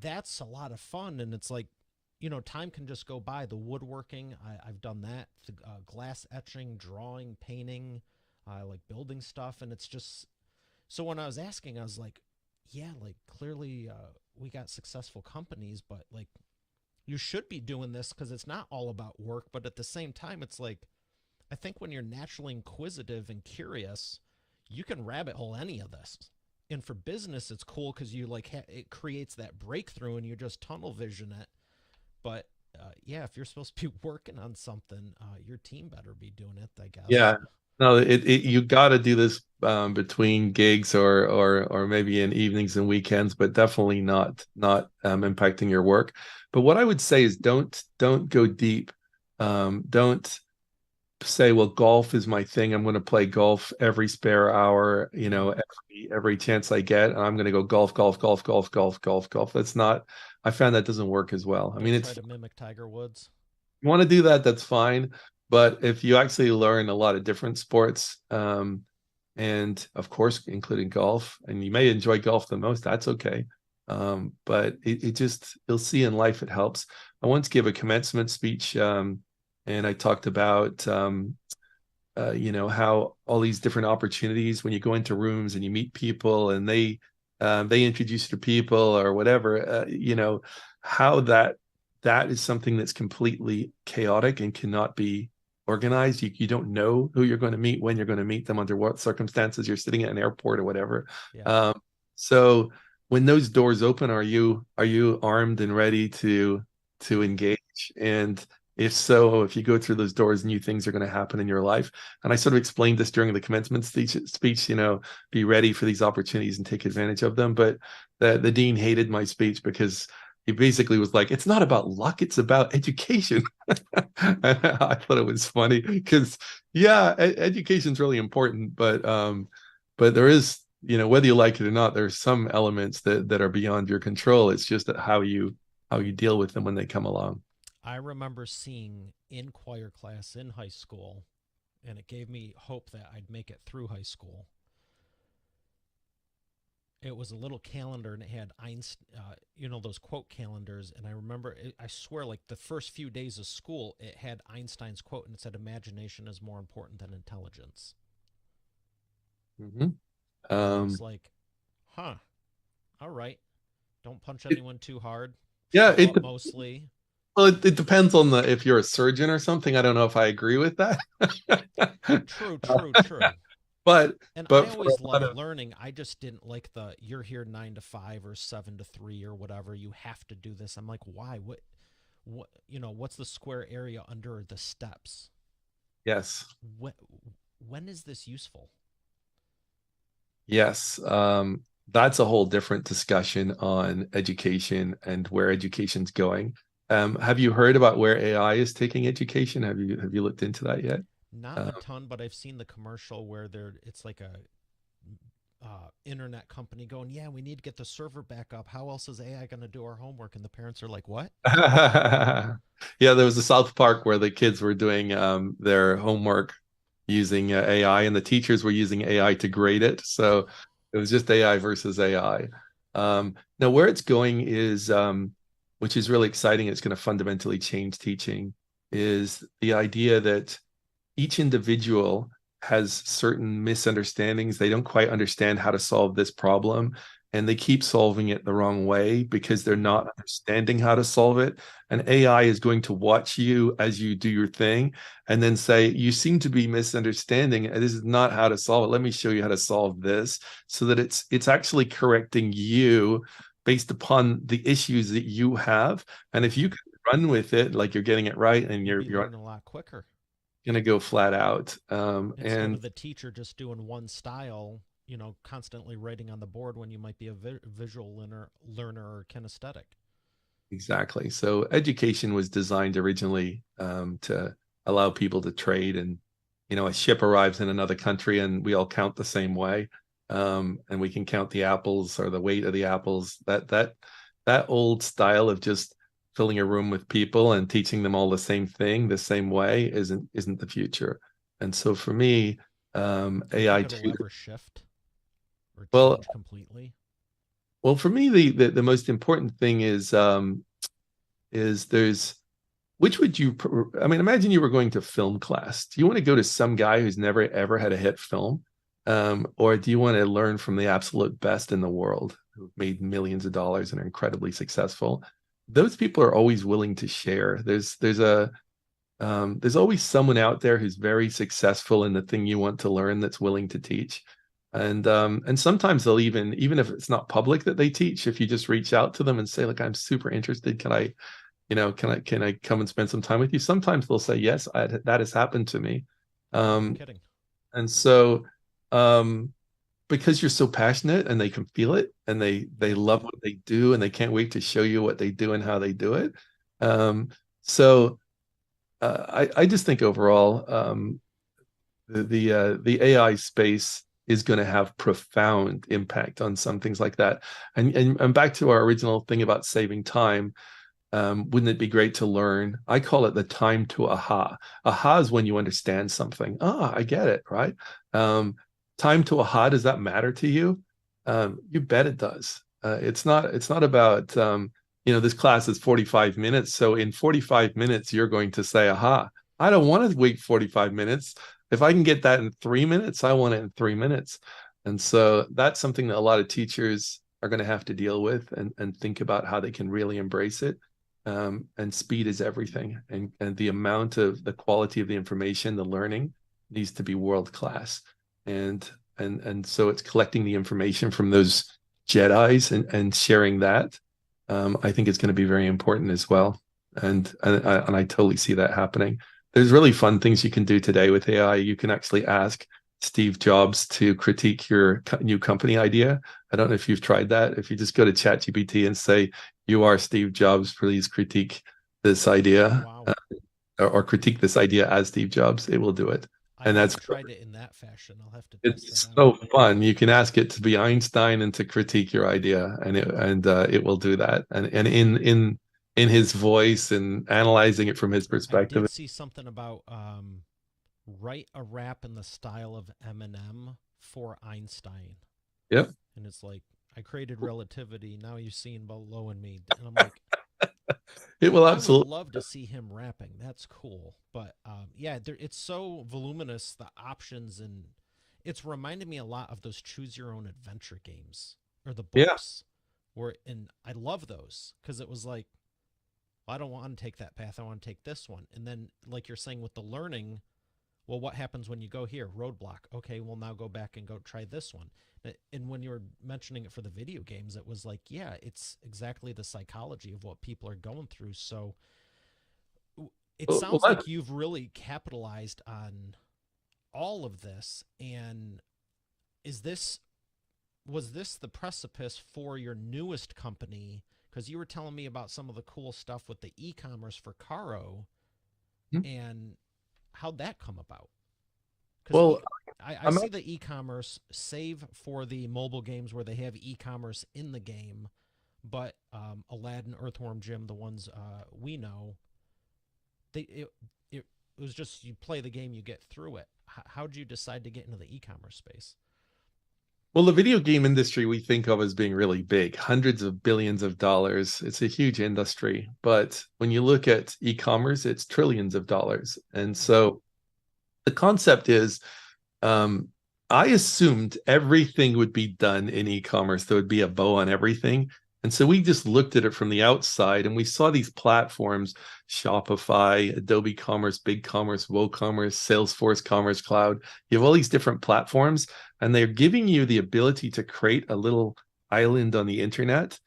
[SPEAKER 1] that's a lot of fun, and it's like time can just go by. The woodworking, I've done that, glass etching, drawing, painting, like building stuff, and it's just so when I was asking, I was like, yeah, like clearly we got successful companies, but like you should be doing this because it's not all about work, but at the same time, it's like I think when you're naturally inquisitive and curious, you can rabbit hole any of this. And for business, it's cool because you like it creates that breakthrough and you just tunnel vision it. But yeah, if you're supposed to be working on something, your team better be doing it, I guess.
[SPEAKER 2] Yeah. No, it you got to do this between gigs or maybe in evenings and weekends, but definitely not impacting your work. But what I would say is don't go deep. Don't say, well, golf is my thing. I'm going to play golf every spare hour,
[SPEAKER 1] Mm-hmm.
[SPEAKER 2] every chance I get. And I'm going to go golf, golf, golf, golf, golf, golf, golf. That's not, I found that doesn't work as well. I
[SPEAKER 1] Don't
[SPEAKER 2] mean,
[SPEAKER 1] try
[SPEAKER 2] it's,
[SPEAKER 1] to mimic Tiger Woods.
[SPEAKER 2] you want to do that, that's fine. But if you actually learn a lot of different sports, and of course, including golf, and you may enjoy golf the most, that's okay. But it just, you'll see in life it helps. I once gave a commencement speech, and I talked about how all these different opportunities when you go into rooms and you meet people and they introduce you to people or whatever, how that is something that's completely chaotic and cannot be organized. You don't know who you're going to meet, when you're going to meet them, under what circumstances. You're sitting at an airport or whatever.
[SPEAKER 1] Yeah.
[SPEAKER 2] So when those doors open, are you armed and ready to engage? And if so, if you go through those doors, new things are going to happen in your life. And I sort of explained this during the commencement speech, be ready for these opportunities and take advantage of them. But the dean hated my speech because he basically was like, it's not about luck, it's about education. I thought it was funny because, yeah, education is really important, but there is, whether you like it or not, there's some elements that are beyond your control. It's just that how you deal with them when they come along.
[SPEAKER 1] I remember seeing in choir class in high school, and it gave me hope that I'd make it through high school. It was a little calendar and it had Einstein, those quote calendars. And I remember, I swear, like the first few days of school, it had Einstein's quote and it said, imagination is more important than intelligence.
[SPEAKER 2] Mm-hmm.
[SPEAKER 1] And I was
[SPEAKER 2] Um,
[SPEAKER 1] like, huh, all right. Don't punch
[SPEAKER 2] it,
[SPEAKER 1] anyone too hard.
[SPEAKER 2] yeah,
[SPEAKER 1] Show up mostly.
[SPEAKER 2] well, it depends on the if you're a surgeon or something. I don't know if I agree with that.
[SPEAKER 1] True, true, true.
[SPEAKER 2] but
[SPEAKER 1] And I
[SPEAKER 2] but for
[SPEAKER 1] always
[SPEAKER 2] a lot
[SPEAKER 1] loved
[SPEAKER 2] of
[SPEAKER 1] learning. I just didn't like the you're here 9 to 5 or 7 to 3 or whatever. You have to do this. I'm like, why? What's the square area under the steps?
[SPEAKER 2] yes,
[SPEAKER 1] When, when is this useful?
[SPEAKER 2] yes, that's a whole different discussion on education and where education's going. Have you heard about where AI is taking education? Have you looked into that yet?
[SPEAKER 1] Not
[SPEAKER 2] Uh,
[SPEAKER 1] a ton, but I've seen the commercial where it's like a internet company going, yeah, we need to get the server back up. How else is AI going to do our homework? And the parents are like, what?
[SPEAKER 2] yeah, there was a South Park where the kids were doing their homework using AI, and the teachers were using AI to grade it. So it was just AI versus AI. Now, where it's going is, which is really exciting, it's going to fundamentally change teaching, is the idea that each individual has certain misunderstandings. They don't quite understand how to solve this problem, and they keep solving it the wrong way because they're not understanding how to solve it. And AI is going to watch you as you do your thing and then say, you seem to be misunderstanding. This is not how to solve it. Let me show you how to solve this, so that it's actually correcting you based upon the issues that you have. And if you can run with it, like you're getting it right, and
[SPEAKER 1] You'd be
[SPEAKER 2] you're
[SPEAKER 1] learning a lot quicker
[SPEAKER 2] going to go flat out.
[SPEAKER 1] instead
[SPEAKER 2] And
[SPEAKER 1] of the teacher just doing one style, constantly writing on the board when you might be a visual learner or kinesthetic.
[SPEAKER 2] exactly. So education was designed originally to allow people to trade, and a ship arrives in another country, and we all count the same way, and we can count the apples or the weight of the apples. That old style of just filling a room with people and teaching them all the same thing the same way isn't the future. And so for me,
[SPEAKER 1] Do you think
[SPEAKER 2] AI
[SPEAKER 1] it'll
[SPEAKER 2] too.
[SPEAKER 1] ever shift or
[SPEAKER 2] Well,
[SPEAKER 1] change completely?
[SPEAKER 2] for me, the most important thing is there's which would you I mean, imagine you were going to film class. Do you want to go to some guy who's never ever had a hit film, or do you want to learn from the absolute best in the world who've made millions of dollars and are incredibly successful? Those people are always willing to share. There's always someone out there who's very successful in the thing you want to learn, that's willing to teach. And sometimes they'll even if it's not public that they teach, if you just reach out to them and say, look, I'm super interested, can I come and spend some time with you? Sometimes they'll say yes. That has happened to me.
[SPEAKER 1] Oh, no
[SPEAKER 2] um
[SPEAKER 1] kidding.
[SPEAKER 2] and so, because you're so passionate and they can feel it, and they
[SPEAKER 1] Yeah.
[SPEAKER 2] love what they do, and they can't wait to show you what they do and how they do it. So I just think overall, the AI space is going to have profound impact on some things like that. And back to our original thing about saving time, wouldn't it be great to learn? I call it the time to aha. Aha is when you understand something. Ah, I get it, right? Time to aha, does that matter to you? You bet it does. It's not about this class is 45 minutes. So in 45 minutes, you're going to say, aha, I don't want to wait 45 minutes. If I can get that in 3 minutes, I want it in 3 minutes. And so that's something that a lot of teachers are going to have to deal with, and think about how they can really embrace it. And speed is everything. And the quality of the information, the learning needs to be world class. And so it's collecting the information from those Jedis, and sharing that. I think it's going to be very important as well. And I totally see that happening. There's really fun things you can do today with AI. You can actually ask Steve Jobs to critique your new company idea. I don't know if you've tried that. If you just go to ChatGPT and say, you are Steve Jobs, please critique this idea,
[SPEAKER 1] Wow.
[SPEAKER 2] or critique this idea as Steve Jobs, it will do it.
[SPEAKER 1] I
[SPEAKER 2] And that's
[SPEAKER 1] haven't tried it in that fashion. I'll have to test that
[SPEAKER 2] it's
[SPEAKER 1] out.
[SPEAKER 2] so fun. You can ask it to be Einstein and to critique your idea, and it will do that. And in his voice, and analyzing it from his
[SPEAKER 1] I
[SPEAKER 2] perspective.
[SPEAKER 1] did see something about write a rap in the style of Eminem for Einstein.
[SPEAKER 2] Yep.
[SPEAKER 1] And it's like, I created relativity. Now you're seeing below in me. And I'm like,
[SPEAKER 2] It will
[SPEAKER 1] I would
[SPEAKER 2] absolutely.
[SPEAKER 1] love to see him rapping. That's cool. But yeah, it's so voluminous, the options, and it's reminded me a lot of those choose your own adventure games or the
[SPEAKER 2] Yeah.
[SPEAKER 1] books. And I love those because it was like, well, I don't want to take that path. I want to take this one. And then, like you're saying with the learning, well, what happens when you go here? Roadblock. Okay, well, now go back and go try this one. And when you were mentioning it for the video games, it was like, yeah, it's exactly the psychology of what people are going through. So it
[SPEAKER 2] Well,
[SPEAKER 1] sounds like you've really capitalized on all of this. And is this was this the precipice for your newest company? Because you were telling me about some of the cool stuff with the e-commerce for Carro, and how'd that come about? Because
[SPEAKER 2] well,
[SPEAKER 1] I
[SPEAKER 2] I'm
[SPEAKER 1] see the e-commerce save for the mobile games where they have e-commerce in the game, but Aladdin, Earthworm Jim, the ones we know, they it was just you play the game, you get through it. How'd you decide to get into the e-commerce space?
[SPEAKER 2] Well, the video game industry we think of as being really big, hundreds of billions of dollars. It's a huge industry. But when you look at e-commerce, it's trillions of dollars. And
[SPEAKER 1] Hmm.
[SPEAKER 2] so the concept is, Um, I assumed everything would be done in e-commerce. There would be a bow on everything. And so we just looked at it from the outside and we saw these platforms, Shopify, Adobe Commerce, BigCommerce, WooCommerce, Salesforce Commerce Cloud. You have all these different platforms, and they're giving you the ability to create a little island on the internet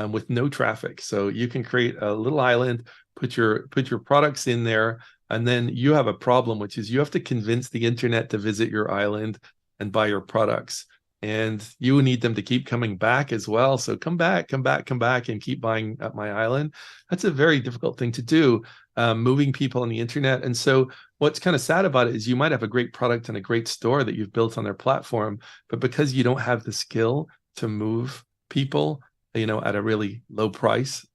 [SPEAKER 2] with no traffic. So you can create a little island, put your products in there, and then you have a problem, which is you have to convince the internet to visit your island and buy your products. And you need them to keep coming back as well. So come back, come back, come back, and keep buying at my island. That's a very difficult thing to do, moving people on the internet. And so what's kind of sad about it is you might have a great product and a great store that you've built on their platform, but because you don't have the skill to move people, at a really low price,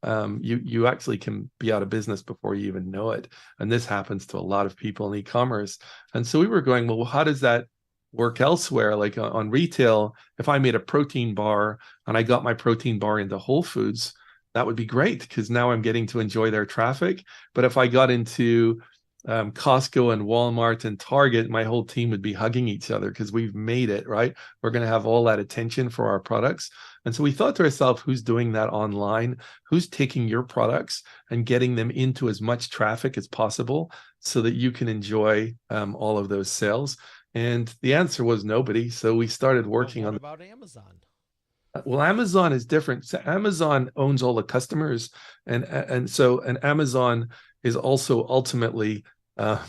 [SPEAKER 2] you actually can be out of business before you even know it. And this happens to a lot of people in e-commerce. And so we were going, well, how does that work elsewhere? Like on retail, if I made a protein bar and I got my protein bar into Whole Foods, that would be great because now I'm getting to enjoy their traffic. But if I got into Costco and Walmart and Target, my whole team would be hugging each other because we've made it, right? We're going to have all that attention for our products. And so we thought to ourselves, who's doing that online? Who's taking your products and getting them into as much traffic as possible so that you can enjoy all of those sales? And the answer was nobody. So we started
[SPEAKER 1] Well,
[SPEAKER 2] working
[SPEAKER 1] what
[SPEAKER 2] on.
[SPEAKER 1] about Amazon?
[SPEAKER 2] Well, Amazon is different. So Amazon owns all the customers, and Amazon is also ultimately uh,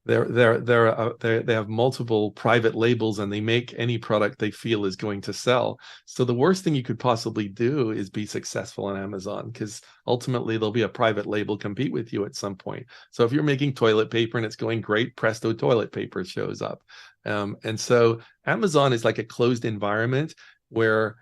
[SPEAKER 2] they have multiple private labels, and they make any product they feel is going to sell. So the worst thing you could possibly do is be successful on Amazon, because ultimately there'll be a private label compete with you at some point. So if you're making toilet paper and it's going great, Presto toilet paper shows up. And so Amazon is like a closed environment where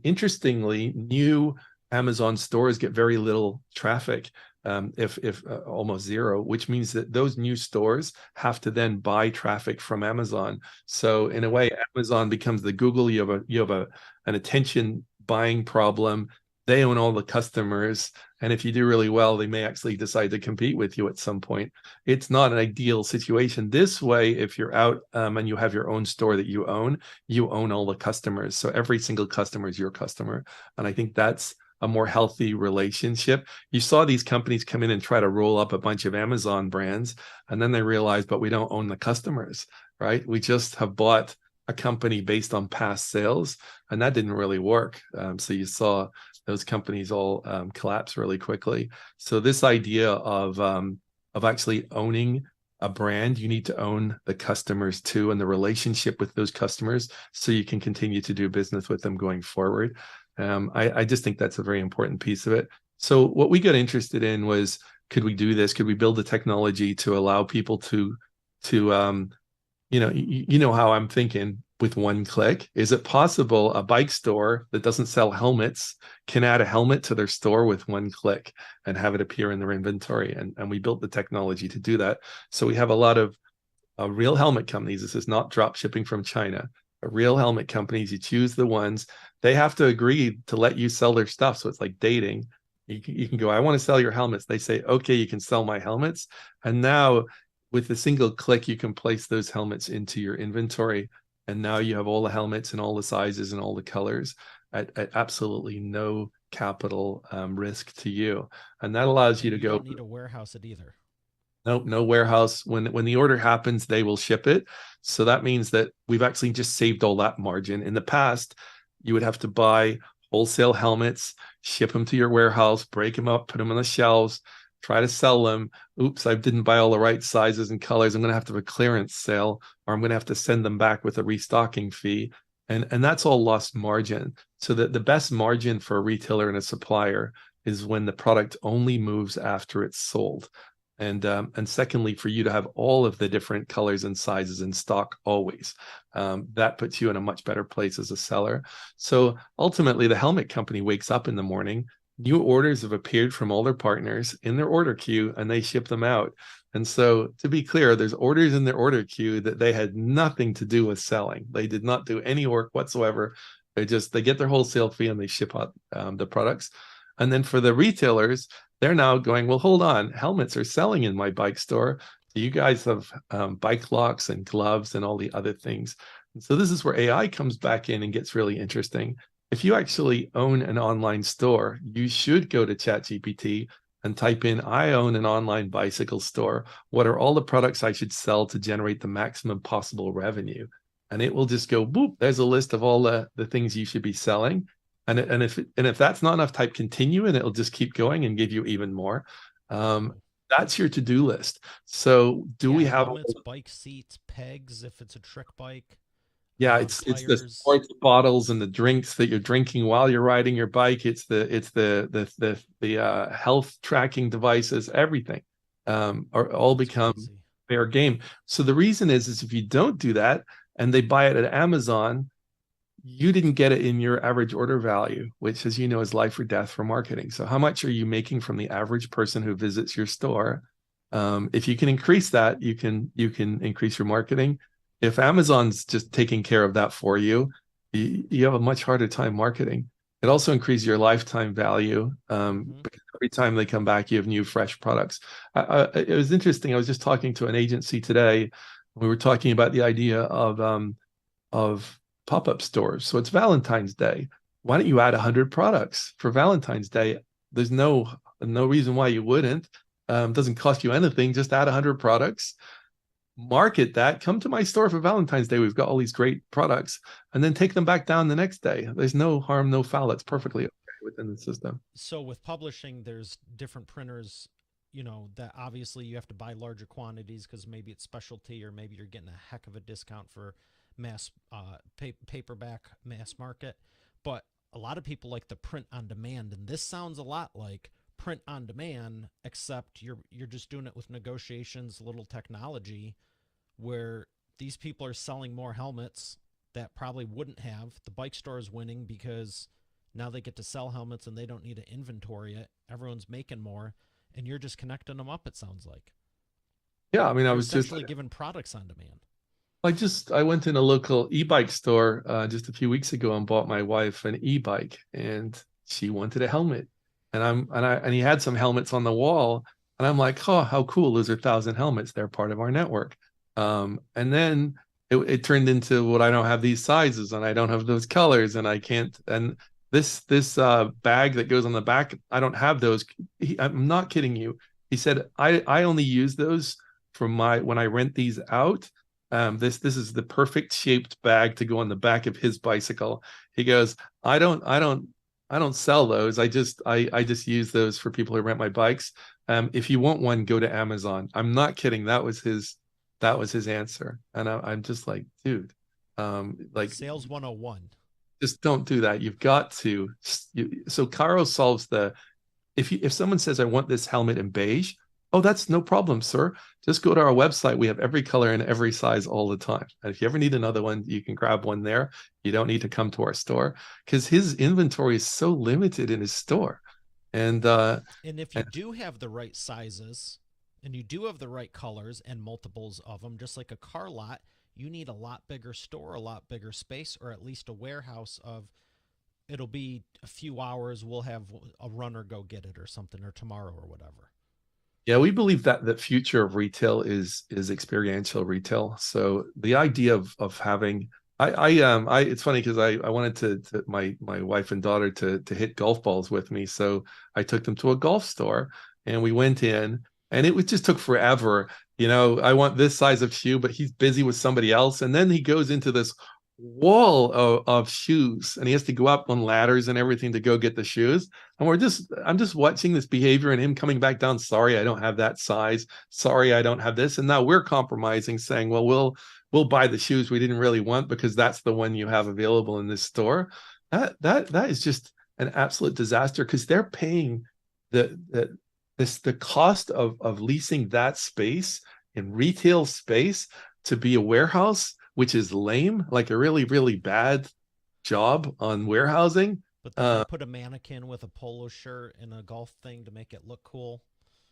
[SPEAKER 2] interestingly, new Amazon stores get very little traffic, if almost zero, which means that those new stores have to then buy traffic from Amazon. So in a way, Amazon becomes the Google. You have an attention buying problem. They own all the customers, and if you do really well, they may actually decide to compete with you at some point. It's not an ideal situation. This way, if you're out and you have your own store that you own all the customers. So every single customer is your customer. And I think that's a more healthy relationship. You saw these companies come in and try to roll up a bunch of Amazon brands, and then they realized, but we don't own the customers, right? We just have bought a company based on past sales, and that didn't really work. So you saw those companies all collapse really quickly. So this idea of actually owning a brand, you need to own the customers too, and the relationship with those customers, so you can continue to do business with them going forward. I just think that's a very important piece of it. So what we got interested in was, could we do this? Could we build the technology to allow people to you know how I'm thinking with one click. Is it possible a bike store that doesn't sell helmets can add a helmet to their store with one click and have it appear in their inventory? And we built the technology to do that. So we have a lot of real helmet companies. This is not drop shipping from China. Real helmet companies, you choose the ones. They have to agree to let you sell their stuff. So it's like dating. You can go, I want to sell your helmets. They say, okay, you can sell my helmets. And now with a single click, you can place those helmets into your inventory. And now you have all the helmets and all the sizes and all the colors at absolutely no capital risk to you. And that allows you
[SPEAKER 1] And
[SPEAKER 2] to
[SPEAKER 1] you
[SPEAKER 2] go,
[SPEAKER 1] don't need a warehouse it either.
[SPEAKER 2] no warehouse. When the order happens, they will ship it. So that means that we've actually just saved all that margin. In the past, you would have to buy wholesale helmets, ship them to your warehouse, break them up, put them on the shelves, try to sell them. Oops, I didn't buy all the right sizes and colors. I'm going to have to have a clearance sale, or I'm going to have to send them back with a restocking fee. And that's all lost margin. So that the best margin for a retailer and a supplier is when the product only moves after it's sold. And secondly, for you to have all of the different colors and sizes in stock always, that puts you in a much better place as a seller. So ultimately, the helmet company wakes up in the morning, new orders have appeared from all their partners in their order queue, and they ship them out. And so, to be clear, there's orders in their order queue that they had nothing to do with selling. They did not do any work whatsoever. They get their wholesale fee and they ship out the products. And then for the retailers, they're now going, well, hold on, helmets are selling in my bike store. So you guys have bike locks and gloves and all the other things. And so this is where AI comes back in and gets really interesting. If you actually own an online store, you should go to ChatGPT and type in, I own an online bicycle store. What are all the products I should sell to generate the maximum possible revenue? And it will just go, boop, there's a list of all the things you should be selling. And if that's not enough, type continue, and it'll just keep going and give you even more. Um,
[SPEAKER 1] Cool.
[SPEAKER 2] that's your to-do list. So do
[SPEAKER 1] Yeah,
[SPEAKER 2] we have
[SPEAKER 1] helmets, bike seats, pegs if it's a trick bike,
[SPEAKER 2] yeah, it's the
[SPEAKER 1] tires.
[SPEAKER 2] sports bottles and the drinks that you're drinking while you're riding your bike. It's the health tracking devices, everything are all
[SPEAKER 1] That's
[SPEAKER 2] become
[SPEAKER 1] crazy.
[SPEAKER 2] fair game. So the reason is if you don't do that and they buy it at Amazon, you didn't get it in your average order value, which, as you know, is life or death for marketing. So how much are you making from the average person who visits your store? If you can increase that, you can increase your marketing. If Amazon's just taking care of that for you, you have a much harder time marketing. It also increases your lifetime value,
[SPEAKER 1] Hmm.
[SPEAKER 2] because every time they come back, you have new, fresh products. It was interesting. I was just talking to an agency today. We were talking about the idea of pop-up stores. So it's Valentine's Day. Why don't you add 100 products for Valentine's Day? There's no reason why you wouldn't. Doesn't cost you anything. Just add 100 products, market that, come to my store for Valentine's Day. We've got all these great products, and then take them back down the next day. There's no harm, no foul. It's perfectly okay within the system.
[SPEAKER 1] So with publishing, there's different printers, that obviously you have to buy larger quantities because maybe it's specialty or maybe you're getting a heck of a discount for mass paperback mass market. But a lot of people like the print on demand, and this sounds a lot like print on demand, except you're just doing it with negotiations, little technology, where these people are selling more helmets that probably wouldn't have. The bike store is winning because now they get to sell helmets and they don't need to inventory it. Everyone's making more, and you're just connecting them up, it sounds like.
[SPEAKER 2] Yeah, I mean,
[SPEAKER 1] You're essentially giving products on demand.
[SPEAKER 2] I went in a local e-bike store just a few weeks ago and bought my wife an e-bike, and she wanted a helmet, and he had some helmets on the wall, and I'm like, oh, how cool! Those are 1,000 helmets. They're part of our network. And then it turned into, what, I don't have these sizes, and I don't have those colors, and I can't. And this bag that goes on the back, I don't have those. I'm not kidding you. He said, I only use those for my when I rent these out. This is the perfect shaped bag to go on the back of his bicycle. He goes, I don't sell those. I just use those for people who rent my bikes. If you want one, go to Amazon. I'm not kidding. That was his answer. And I'm just like, dude, like,
[SPEAKER 1] Sales 101.
[SPEAKER 2] just don't do that. You've got to. So Carro solves the if someone says, I want this helmet in beige, oh, that's no problem, sir. Just go to our website. We have every color and every size all the time. And if you ever need another one, you can grab one there. You don't need to come to our store, because his inventory is so limited in his store. And
[SPEAKER 1] And if you
[SPEAKER 2] and
[SPEAKER 1] do have the right sizes and you do have the right colors and multiples of them, just like a car lot, you need a lot bigger store, a lot bigger space, or at least a warehouse of it'll be a few hours. We'll have a runner go get it or something, or tomorrow or whatever.
[SPEAKER 2] yeah, we believe that the future of retail is experiential retail. So the idea of having I it's funny because I wanted my wife and daughter to hit golf balls with me. So I took them to a golf store, and we went in, and it just took forever. I want this size of shoe, but he's busy with somebody else. And then he goes into this wall of shoes, and he has to go up on ladders and everything to go get the shoes. And I'm just watching this behavior and him coming back down. Sorry, I don't have that size. Sorry, I don't have this. And now we're compromising, saying, well, we'll buy the shoes we didn't really want because that's the one you have available in this store. That is just an absolute disaster, because they're paying the cost of leasing that space in retail space to be a warehouse, which is lame, like a really, really bad job on warehousing.
[SPEAKER 1] But then they put a mannequin with a polo shirt and a golf thing to make it look cool.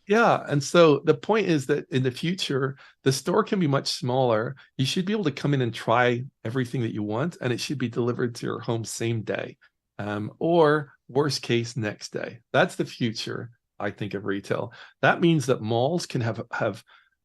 [SPEAKER 2] Yeah. And so the point is that in the future, the store can be much smaller. You should be able to come in and try everything that you want, and it should be delivered to your home same day, or worst case, next day. That's the future, I think, of retail. That means that malls can have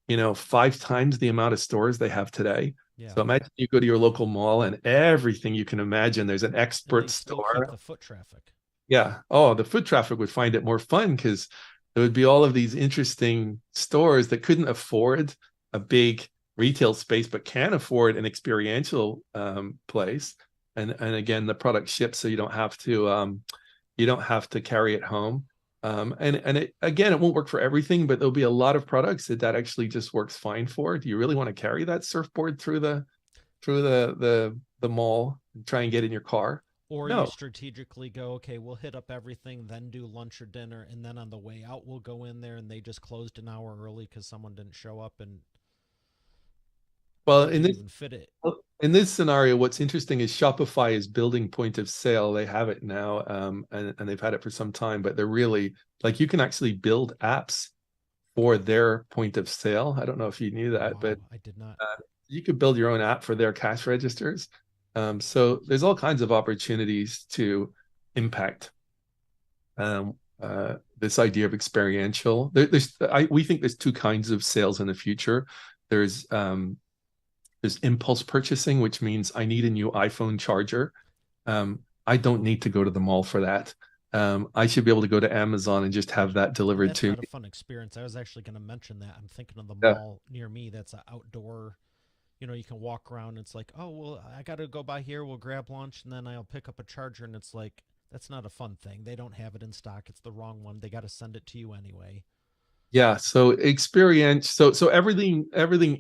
[SPEAKER 2] 5 times the amount of stores they have today.
[SPEAKER 1] Yeah.
[SPEAKER 2] So imagine you go to your local mall and everything you can imagine, there's an
[SPEAKER 1] And
[SPEAKER 2] expert
[SPEAKER 1] they still keep
[SPEAKER 2] store.
[SPEAKER 1] the foot traffic.
[SPEAKER 2] Yeah. Oh, the foot traffic would find it more fun because there would be all of these interesting stores that couldn't afford a big retail space, but can afford an experiential place. And again, the product ships, so you don't have to carry it home. And it, again, it won't work for everything, but there'll be a lot of products that actually just works fine for. Do you really want to carry that surfboard through the mall and try and get in your car?
[SPEAKER 1] Or you
[SPEAKER 2] No.
[SPEAKER 1] strategically go, okay, we'll hit up everything, then do lunch or dinner, and then on the way out, we'll go in there and they just closed an hour early because someone didn't show up. And
[SPEAKER 2] Well,
[SPEAKER 1] could you even fit it?
[SPEAKER 2] in this scenario, what's interesting is Shopify is building point of sale. They have it now, and they've had it for some time, but they're really like you can actually build apps for their point of sale. I don't know if you knew that, but
[SPEAKER 1] Wow, I did not.
[SPEAKER 2] you could build your own app for their cash registers. So there's all kinds of opportunities to impact this idea of experiential. We think there's two kinds of sales in the future. There's there's impulse purchasing, which means I need a new iPhone charger. I don't need to go to the mall for that. I should be able to go to Amazon and just have that
[SPEAKER 1] And
[SPEAKER 2] delivered
[SPEAKER 1] that's
[SPEAKER 2] to
[SPEAKER 1] not a
[SPEAKER 2] me.
[SPEAKER 1] fun experience. I was actually going to mention that. I'm thinking of the
[SPEAKER 2] Yeah.
[SPEAKER 1] mall near me that's an outdoor, you can walk around. It's like, oh, well, I got to go by here. We'll grab lunch and then I'll pick up a charger. And it's like, that's not a fun thing. They don't have it in stock. It's the wrong one. They got to send it to you anyway.
[SPEAKER 2] Yeah, so experience, so everything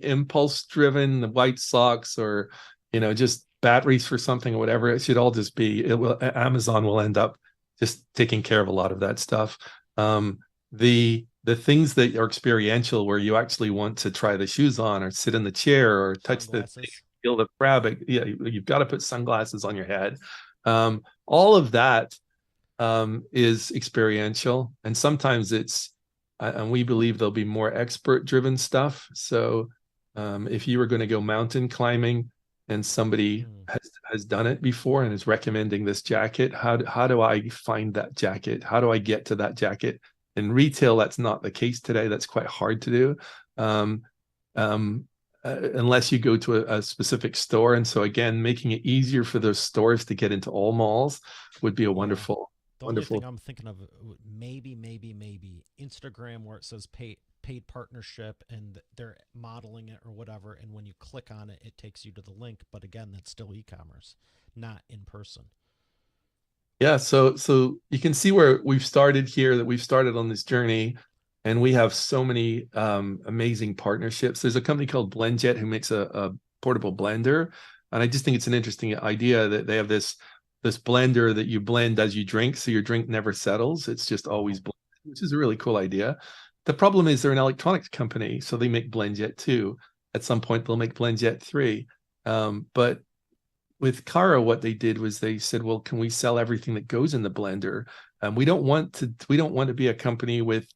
[SPEAKER 2] impulse driven, the White Sox or just batteries for something or whatever, it should all just be Amazon will end up just taking care of a lot of that stuff. The things that are experiential where you actually want to try the shoes on or sit in the chair or touch the thing,
[SPEAKER 1] Sunglasses.
[SPEAKER 2] feel the fabric, yeah, you've got to put sunglasses on your head. All of that is experiential, and sometimes and we believe there'll be more expert driven stuff. So if you were going to go mountain climbing and somebody
[SPEAKER 1] Mm.
[SPEAKER 2] has done it before and is recommending this jacket, how do I find that jacket? How do I get to that jacket? In retail, that's not the case today. That's quite hard to do. Um, unless you go to a specific store. And so again, making it easier for those stores to get into all malls would be a
[SPEAKER 1] Yeah.
[SPEAKER 2] wonderful,
[SPEAKER 1] The only thing
[SPEAKER 2] wonderful.
[SPEAKER 1] I'm thinking of, maybe Instagram, where it says paid partnership and they're modeling it or whatever, and when you click on it, it takes you to the link. But again, that's still e-commerce, not in person.
[SPEAKER 2] Yeah, so you can see where we've started here, that we've started on this journey, and we have so many amazing partnerships. There's a company called BlendJet who makes a portable blender, and I just think it's an interesting idea that they have this blender that you blend as you drink, so your drink never settles. It's just always
[SPEAKER 1] Wow.
[SPEAKER 2] blended, which is a really cool idea. The problem is they're an electronics company, so they make BlendJet 2. At some point, they'll make BlendJet 3. But with Carro, what they did was they said, "Well, can we sell everything that goes in the blender? We don't want to be a company with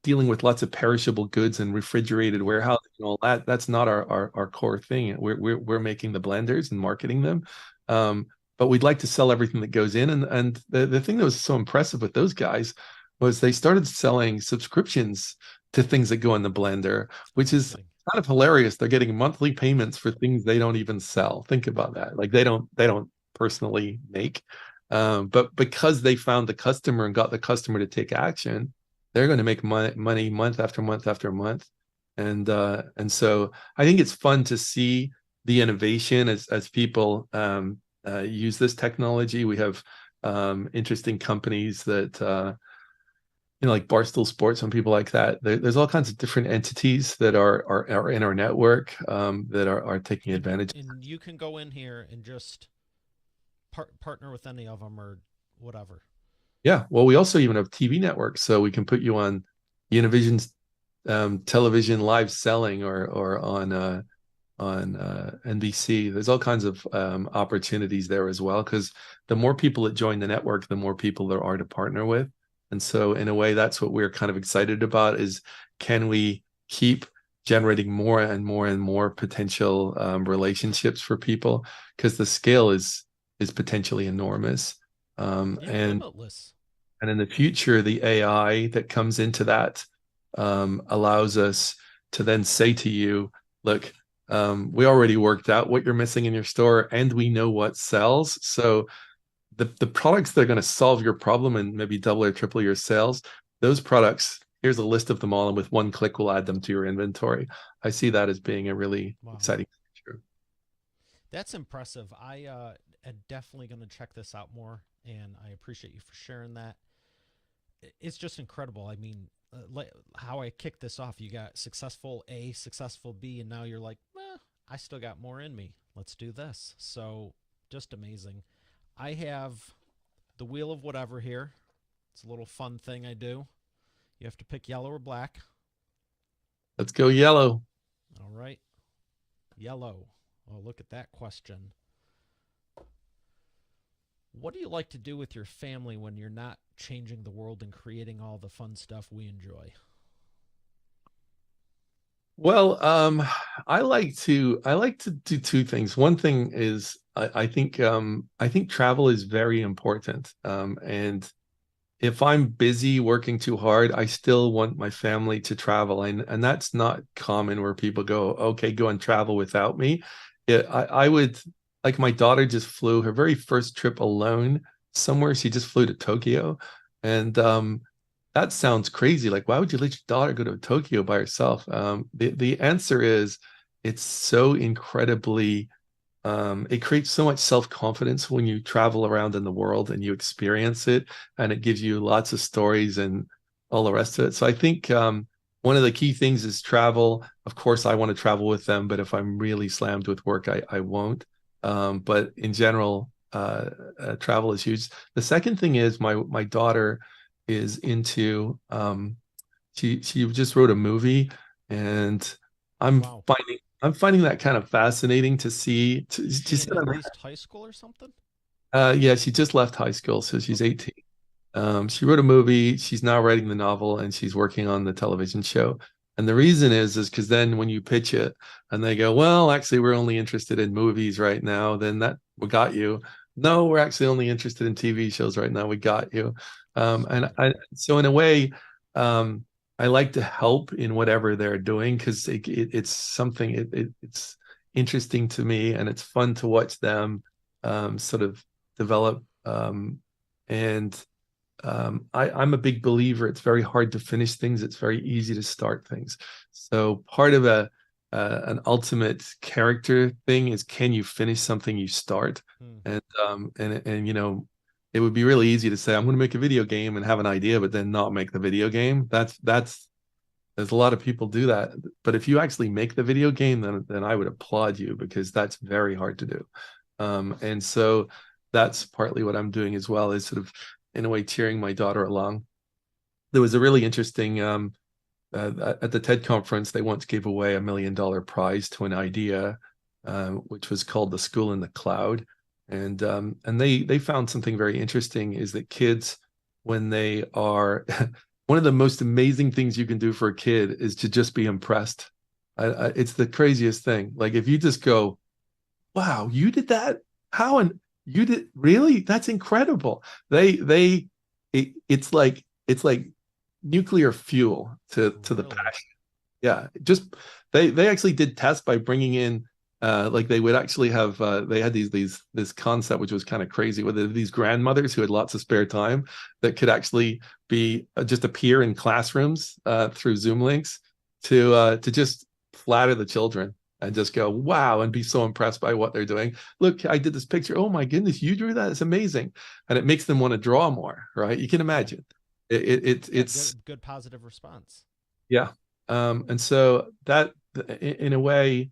[SPEAKER 2] dealing with lots of perishable goods and refrigerated
[SPEAKER 1] Yeah.
[SPEAKER 2] warehousing and all that. That's not our core thing. We're making the blenders and marketing them, but we'd like to sell everything that goes in. And the thing that was so impressive with those guys was they started selling subscriptions to things that go in the blender, which
[SPEAKER 1] No
[SPEAKER 2] is
[SPEAKER 1] kidding.
[SPEAKER 2] kind of hilarious. They're getting monthly payments for things they don't even sell. Think about that. Like they don't personally make, but because they found the customer and got the customer to take action, they're going to make money month after month after month. And so I think it's fun to see the innovation as people use this technology. We have interesting companies that like Barstool Sports and people like that. There's all kinds of different entities that are in our network that are taking
[SPEAKER 1] And
[SPEAKER 2] advantage.
[SPEAKER 1] and you can go in here and just partner with any of them or whatever.
[SPEAKER 2] Yeah. Well, we also even have TV networks, so we can put you on Univision's television live selling or on NBC. There's all kinds of opportunities there as well, because the more people that join the network, the more people there are to partner with. And so in a way, that's what we're kind of excited about is, can we keep generating more and more and more potential relationships for people? Because the scale is potentially enormous.
[SPEAKER 1] Yeah,
[SPEAKER 2] And
[SPEAKER 1] limitless.
[SPEAKER 2] in the future, the AI that comes into that allows us to then say to you, look, we already worked out what you're missing in your store and we know what sells. So the products that are going to solve your problem and maybe double or triple your sales, those products, here's a list of them all, and with one click, we'll add them to your inventory. I see that as being a really
[SPEAKER 1] Wow.
[SPEAKER 2] exciting feature.
[SPEAKER 1] That's impressive. I am definitely going to check this out more, and I appreciate you for sharing that. It's just incredible. I mean, how I kicked this off, you got successful A, successful B, and now you're like, I still got more in me. Let's do this. So just amazing. I have the wheel of whatever here. It's a little fun thing I do. You have to pick yellow or black.
[SPEAKER 2] Let's go yellow.
[SPEAKER 1] All right. Yellow. Oh, look at that question. What do you like to do with your family when you're not changing the world and creating all the fun stuff we enjoy?
[SPEAKER 2] Well, I like to do two things. One thing is I think travel is very important. And if I'm busy working too hard, I still want my family to travel. And that's not common where people go, okay, go and travel without me. I would, like, my daughter just flew her very first trip alone somewhere. She just flew to Tokyo. And that sounds crazy. Like, why would you let your daughter go to Tokyo by herself? The answer is it's so incredibly it creates so much self-confidence when you travel around in the world and you experience it, and it gives you lots of stories and all the rest of it. So I think one of the key things is travel. Of course, I want to travel with them, but if I'm really slammed with work, I won't. But in general, travel is huge. The second thing is my daughter is into she just wrote a movie, and I'm
[SPEAKER 1] Wow.
[SPEAKER 2] I'm finding that kind of fascinating to see.
[SPEAKER 1] Is
[SPEAKER 2] To
[SPEAKER 1] she
[SPEAKER 2] see
[SPEAKER 1] in at least high school or something?
[SPEAKER 2] yeah, she just left high school, so she's
[SPEAKER 1] Okay.
[SPEAKER 2] 18. She wrote a movie. She's now writing the novel, and she's working on the television show. And the reason is because then when you pitch it, and they go, "Well, actually, we're only interested in movies right now," then that we got you. No, we're actually only interested in TV shows right now. We got you. And
[SPEAKER 1] Smart.
[SPEAKER 2] so in a way, um, I like to help in whatever they're doing because it's something it's interesting to me, and it's fun to watch them sort of develop. And I'm a big believer. It's very hard to finish things. It's very easy to start things. So part of an ultimate character thing is, can you finish something you start?
[SPEAKER 1] Hmm.
[SPEAKER 2] And you know, it would be really easy to say I'm going to make a video game and have an idea, but then not make the video game. That's there's a lot of people do that. But if you actually make the video game, then I would applaud you because that's very hard to do. And so that's partly what I'm doing as well, is sort of in a way cheering my daughter along. There was a really interesting at the TED conference, they once gave away $1 million prize to an idea, which was called the school in the cloud. And they found something very interesting is that kids, when they are one of the most amazing things you can do for a kid is to just be impressed. It's the craziest thing. Like if you just go, wow, you did that? How? And you did really? That's incredible. It's like nuclear fuel to the
[SPEAKER 1] Really?
[SPEAKER 2] passion. Yeah, just they actually did tests by bringing in like they would actually have they had these this concept which was kind of crazy, where these grandmothers who had lots of spare time that could actually be just appear in classrooms through Zoom links to just flatter the children and just go wow and be so impressed by what they're doing. Look, I did this picture. Oh my goodness, you drew that? It's amazing, and it makes them want to draw more. Right? You can
[SPEAKER 1] Yeah.
[SPEAKER 2] imagine.
[SPEAKER 1] Yeah.
[SPEAKER 2] It's
[SPEAKER 1] Good positive response.
[SPEAKER 2] yeah. And so that in a way,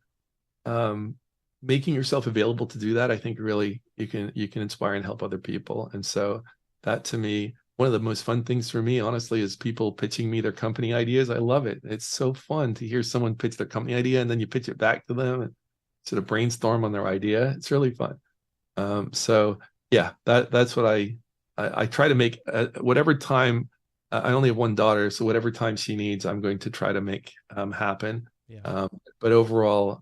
[SPEAKER 2] um, making yourself available to do that, I think really you can inspire and help other people. And so that to me, one of the most fun things for me, honestly, is people pitching me their company ideas. I love it. It's so fun to hear someone pitch their company idea and then you pitch it back to them and sort of brainstorm on their idea. It's really fun. So yeah, that's what I try to make whatever time. I only have one daughter, so whatever time she needs, I'm going to try to make happen.
[SPEAKER 1] Yeah.
[SPEAKER 2] Um, but overall,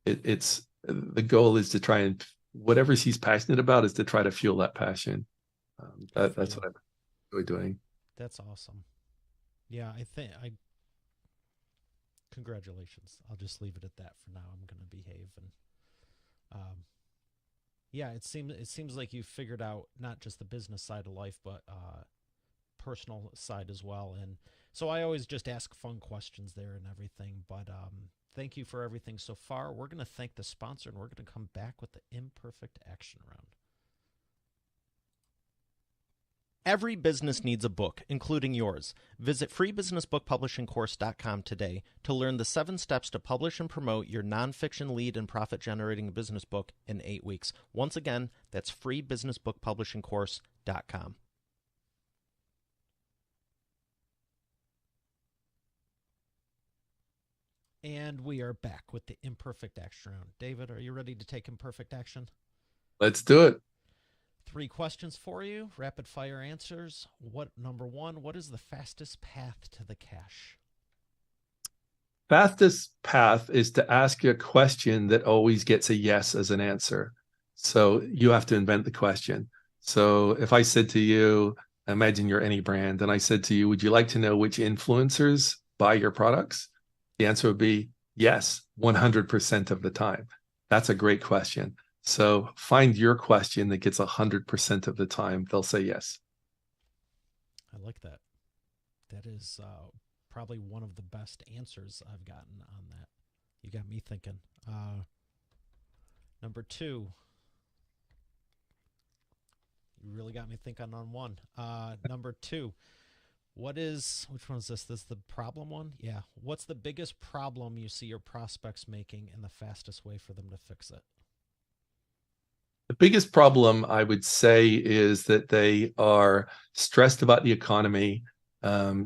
[SPEAKER 2] it's the goal is to try and whatever she's passionate about is to try to fuel that passion.
[SPEAKER 1] Good for
[SPEAKER 2] That's
[SPEAKER 1] you.
[SPEAKER 2] what I'm really doing.
[SPEAKER 1] That's awesome. Yeah. I think I congratulations. I'll just leave it at that for now. I'm going to behave. And yeah, it seems like you figured out not just the business side of life, but personal side as well. And so I always just ask fun questions there and everything. But thank you for everything so far. We're going to thank the sponsor, and we're going to come back with the imperfect action round. Every business needs a book, including yours. Visit freebusinessbookpublishingcourse.com today to learn the 7 steps to publish and promote your nonfiction lead and profit-generating business book in 8 weeks. Once again, that's freebusinessbookpublishingcourse.com. And we are back with the imperfect action round. David, are you ready to take imperfect action?
[SPEAKER 2] Let's do it.
[SPEAKER 1] 3 questions for you, rapid fire answers. Number 1, what is the fastest path to the cash?
[SPEAKER 2] Fastest path is to ask a question that always gets a yes as an answer. So you have to invent the question. So if I said to you, imagine you're any brand, and I said to you, would you like to know which influencers buy your products? The answer would be yes, 100% of the time. That's a great question. So find your question that gets 100% of the time. They'll say yes.
[SPEAKER 1] I like that. That is probably one of the best answers I've gotten on that. You got me thinking. Number 2. You really got me thinking on one. Number 2. Which one is this? This is the problem one? Yeah. What's the biggest problem you see your prospects making and the fastest way for them to fix it?
[SPEAKER 2] The biggest problem, I would say, is that they are stressed about the economy,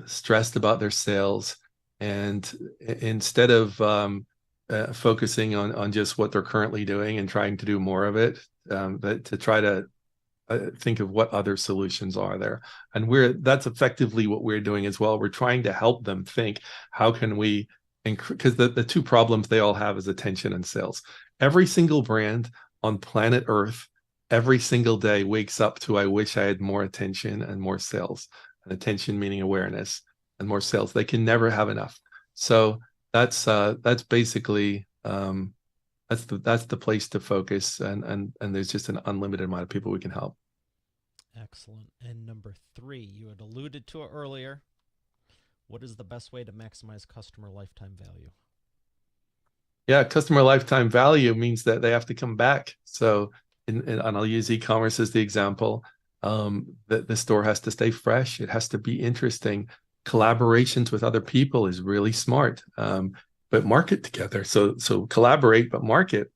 [SPEAKER 2] stressed about their sales, and instead of focusing on just what they're currently doing and trying to do more of it, but to try to think of what other solutions are there. And that's effectively what we're doing as well. We're trying to help them think, how can we because the 2 problems they all have is attention and sales. Every single brand on planet Earth every single day wakes up to, I wish I had more attention and more sales. And attention meaning awareness, and more sales. They can never have enough. So that's basically that's the place to focus, and there's just an unlimited amount of people we can help.
[SPEAKER 1] Excellent. And number 3, you had alluded to it earlier. What is the best way to maximize customer lifetime value?
[SPEAKER 2] Yeah, customer lifetime value means that they have to come back. So, and I'll use e-commerce as the example. The store has to stay fresh. It has to be interesting. Collaborations with other people is really smart. But market together. So collaborate, but market.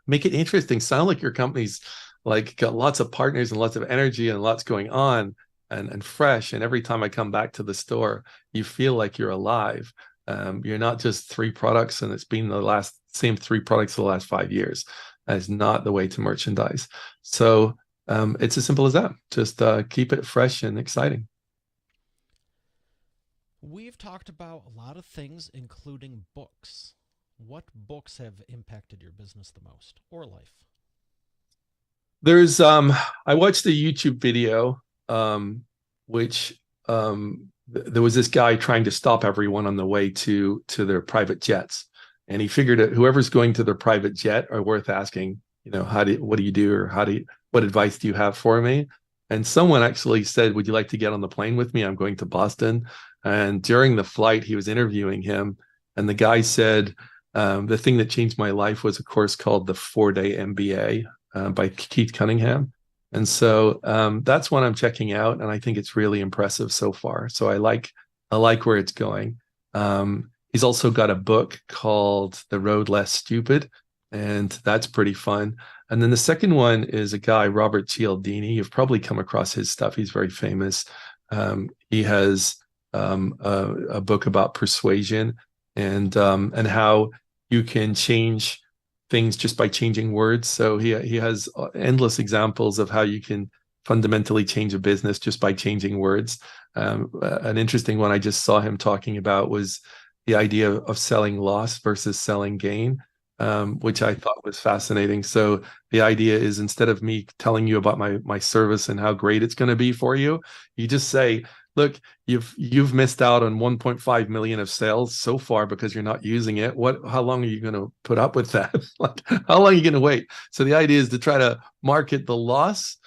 [SPEAKER 2] Make it interesting. Sound like your company's like got lots of partners and lots of energy and lots going on and fresh. And every time I come back to the store, you feel like you're alive. You're not just 3 products and it's been the same 3 products for the last 5 years. That is not the way to merchandise. So it's as simple as that. Just keep it fresh and exciting.
[SPEAKER 1] We've talked about a lot of things, including books. What books have impacted your business the most, or life?
[SPEAKER 2] There's I watched a YouTube video which there was this guy trying to stop everyone on the way to their private jets, and he figured that whoever's going to their private jet are worth asking, what do you do, or what advice do you have for me? And someone actually said, would you like to get on the plane with me? I'm going to Boston. And during the flight, he was interviewing him, and the guy said, the thing that changed my life was a course called the 4-Day MBA by Keith Cunningham. And so that's one I'm checking out, and I think it's really impressive so far. So I like where it's going. He's also got a book called The Road Less Stupid, and that's pretty fun. And then the second one is a guy, Robert Cialdini. You've probably come across his stuff. He's very famous. He has a book about persuasion and how you can change things just by changing words. So he has endless examples of how you can fundamentally change a business just by changing words. An interesting one I just saw him talking about was the idea of selling loss versus selling gain, which I thought was fascinating. So the idea is, instead of me telling you about my service and how great it's going to be for you, you just say, look, you've missed out on 1.5 million of sales so far because you're not using it. How long are you going to put up with that? Like, how long are you going to wait? So the idea is to try to market the loss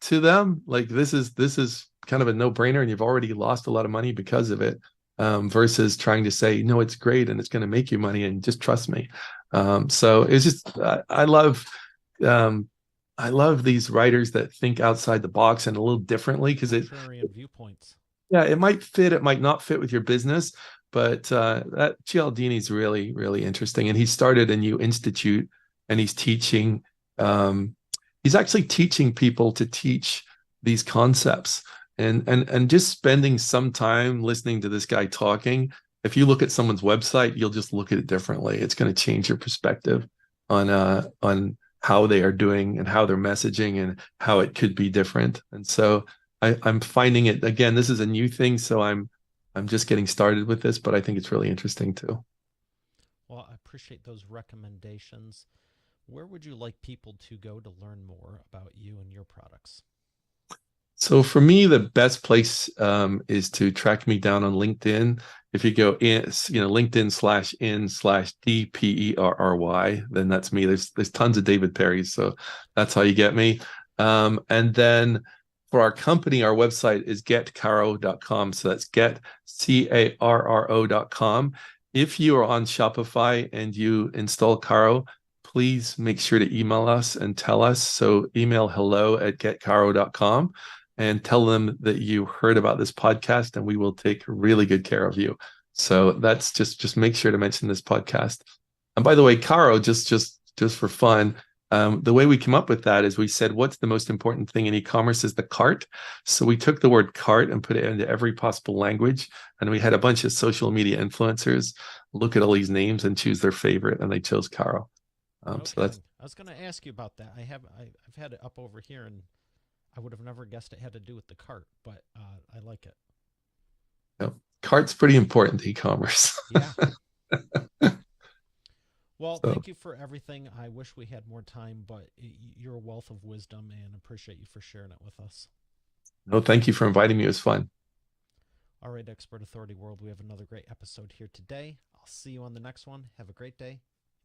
[SPEAKER 2] to them. Like, this is kind of a no-brainer, and you've already lost a lot of money because of it. Versus trying to say, no, it's great and it's going to make you money and just trust me. So it's just, um, I love these writers that think outside the box and a little differently, because
[SPEAKER 1] Contrarian viewpoints.
[SPEAKER 2] yeah, it might fit, it might not fit with your business, but that Cialdini is really, really interesting. And he started a new institute, and he's teaching, um, he's actually teaching people to teach these concepts, and just spending some time listening to this guy talking. If you look at someone's website, you'll just look at it differently. It's going to change your perspective on how they are doing and how they're messaging and how it could be different. And so I'm finding it, again, this is a new thing, so I'm just getting started with this, but I think it's really interesting too.
[SPEAKER 1] Well, I appreciate those recommendations. Where would you like people to go to learn more about you and your products?
[SPEAKER 2] So for me, the best place is to track me down on LinkedIn. If you go in, LinkedIn/in/DPERRY, then that's me. There's tons of David Perry's, so that's how you get me. And then for our company, our website is getcarro.com. So that's getcarro.com. If you are on Shopify and you install Carro, please make sure to email us and tell us. So email hello@getcarro.com and tell them that you heard about this podcast, and we will take really good care of you. So that's just make sure to mention this podcast. And by the way, Caro, just for fun, the way we came up with that is we said, what's the most important thing in e-commerce is the cart. So we took the word cart and put it into every possible language. And we had a bunch of social media influencers look at all these names and choose their favorite, and they chose Caro.
[SPEAKER 1] No
[SPEAKER 2] So that's,
[SPEAKER 1] kidding. I was going to ask you about that. I've had it up over here, and I would have never guessed it had to do with the cart, but I like it.
[SPEAKER 2] you know, cart's pretty important to e-commerce.
[SPEAKER 1] Yeah. Well,
[SPEAKER 2] So
[SPEAKER 1] thank you for everything. I wish we had more time, but you're a wealth of wisdom, and appreciate you for sharing it with us.
[SPEAKER 2] no, thank you for inviting me. It was fun.
[SPEAKER 1] All right, Expert Authority World, we have another great episode here today. I'll see you on the next one. Have a great day.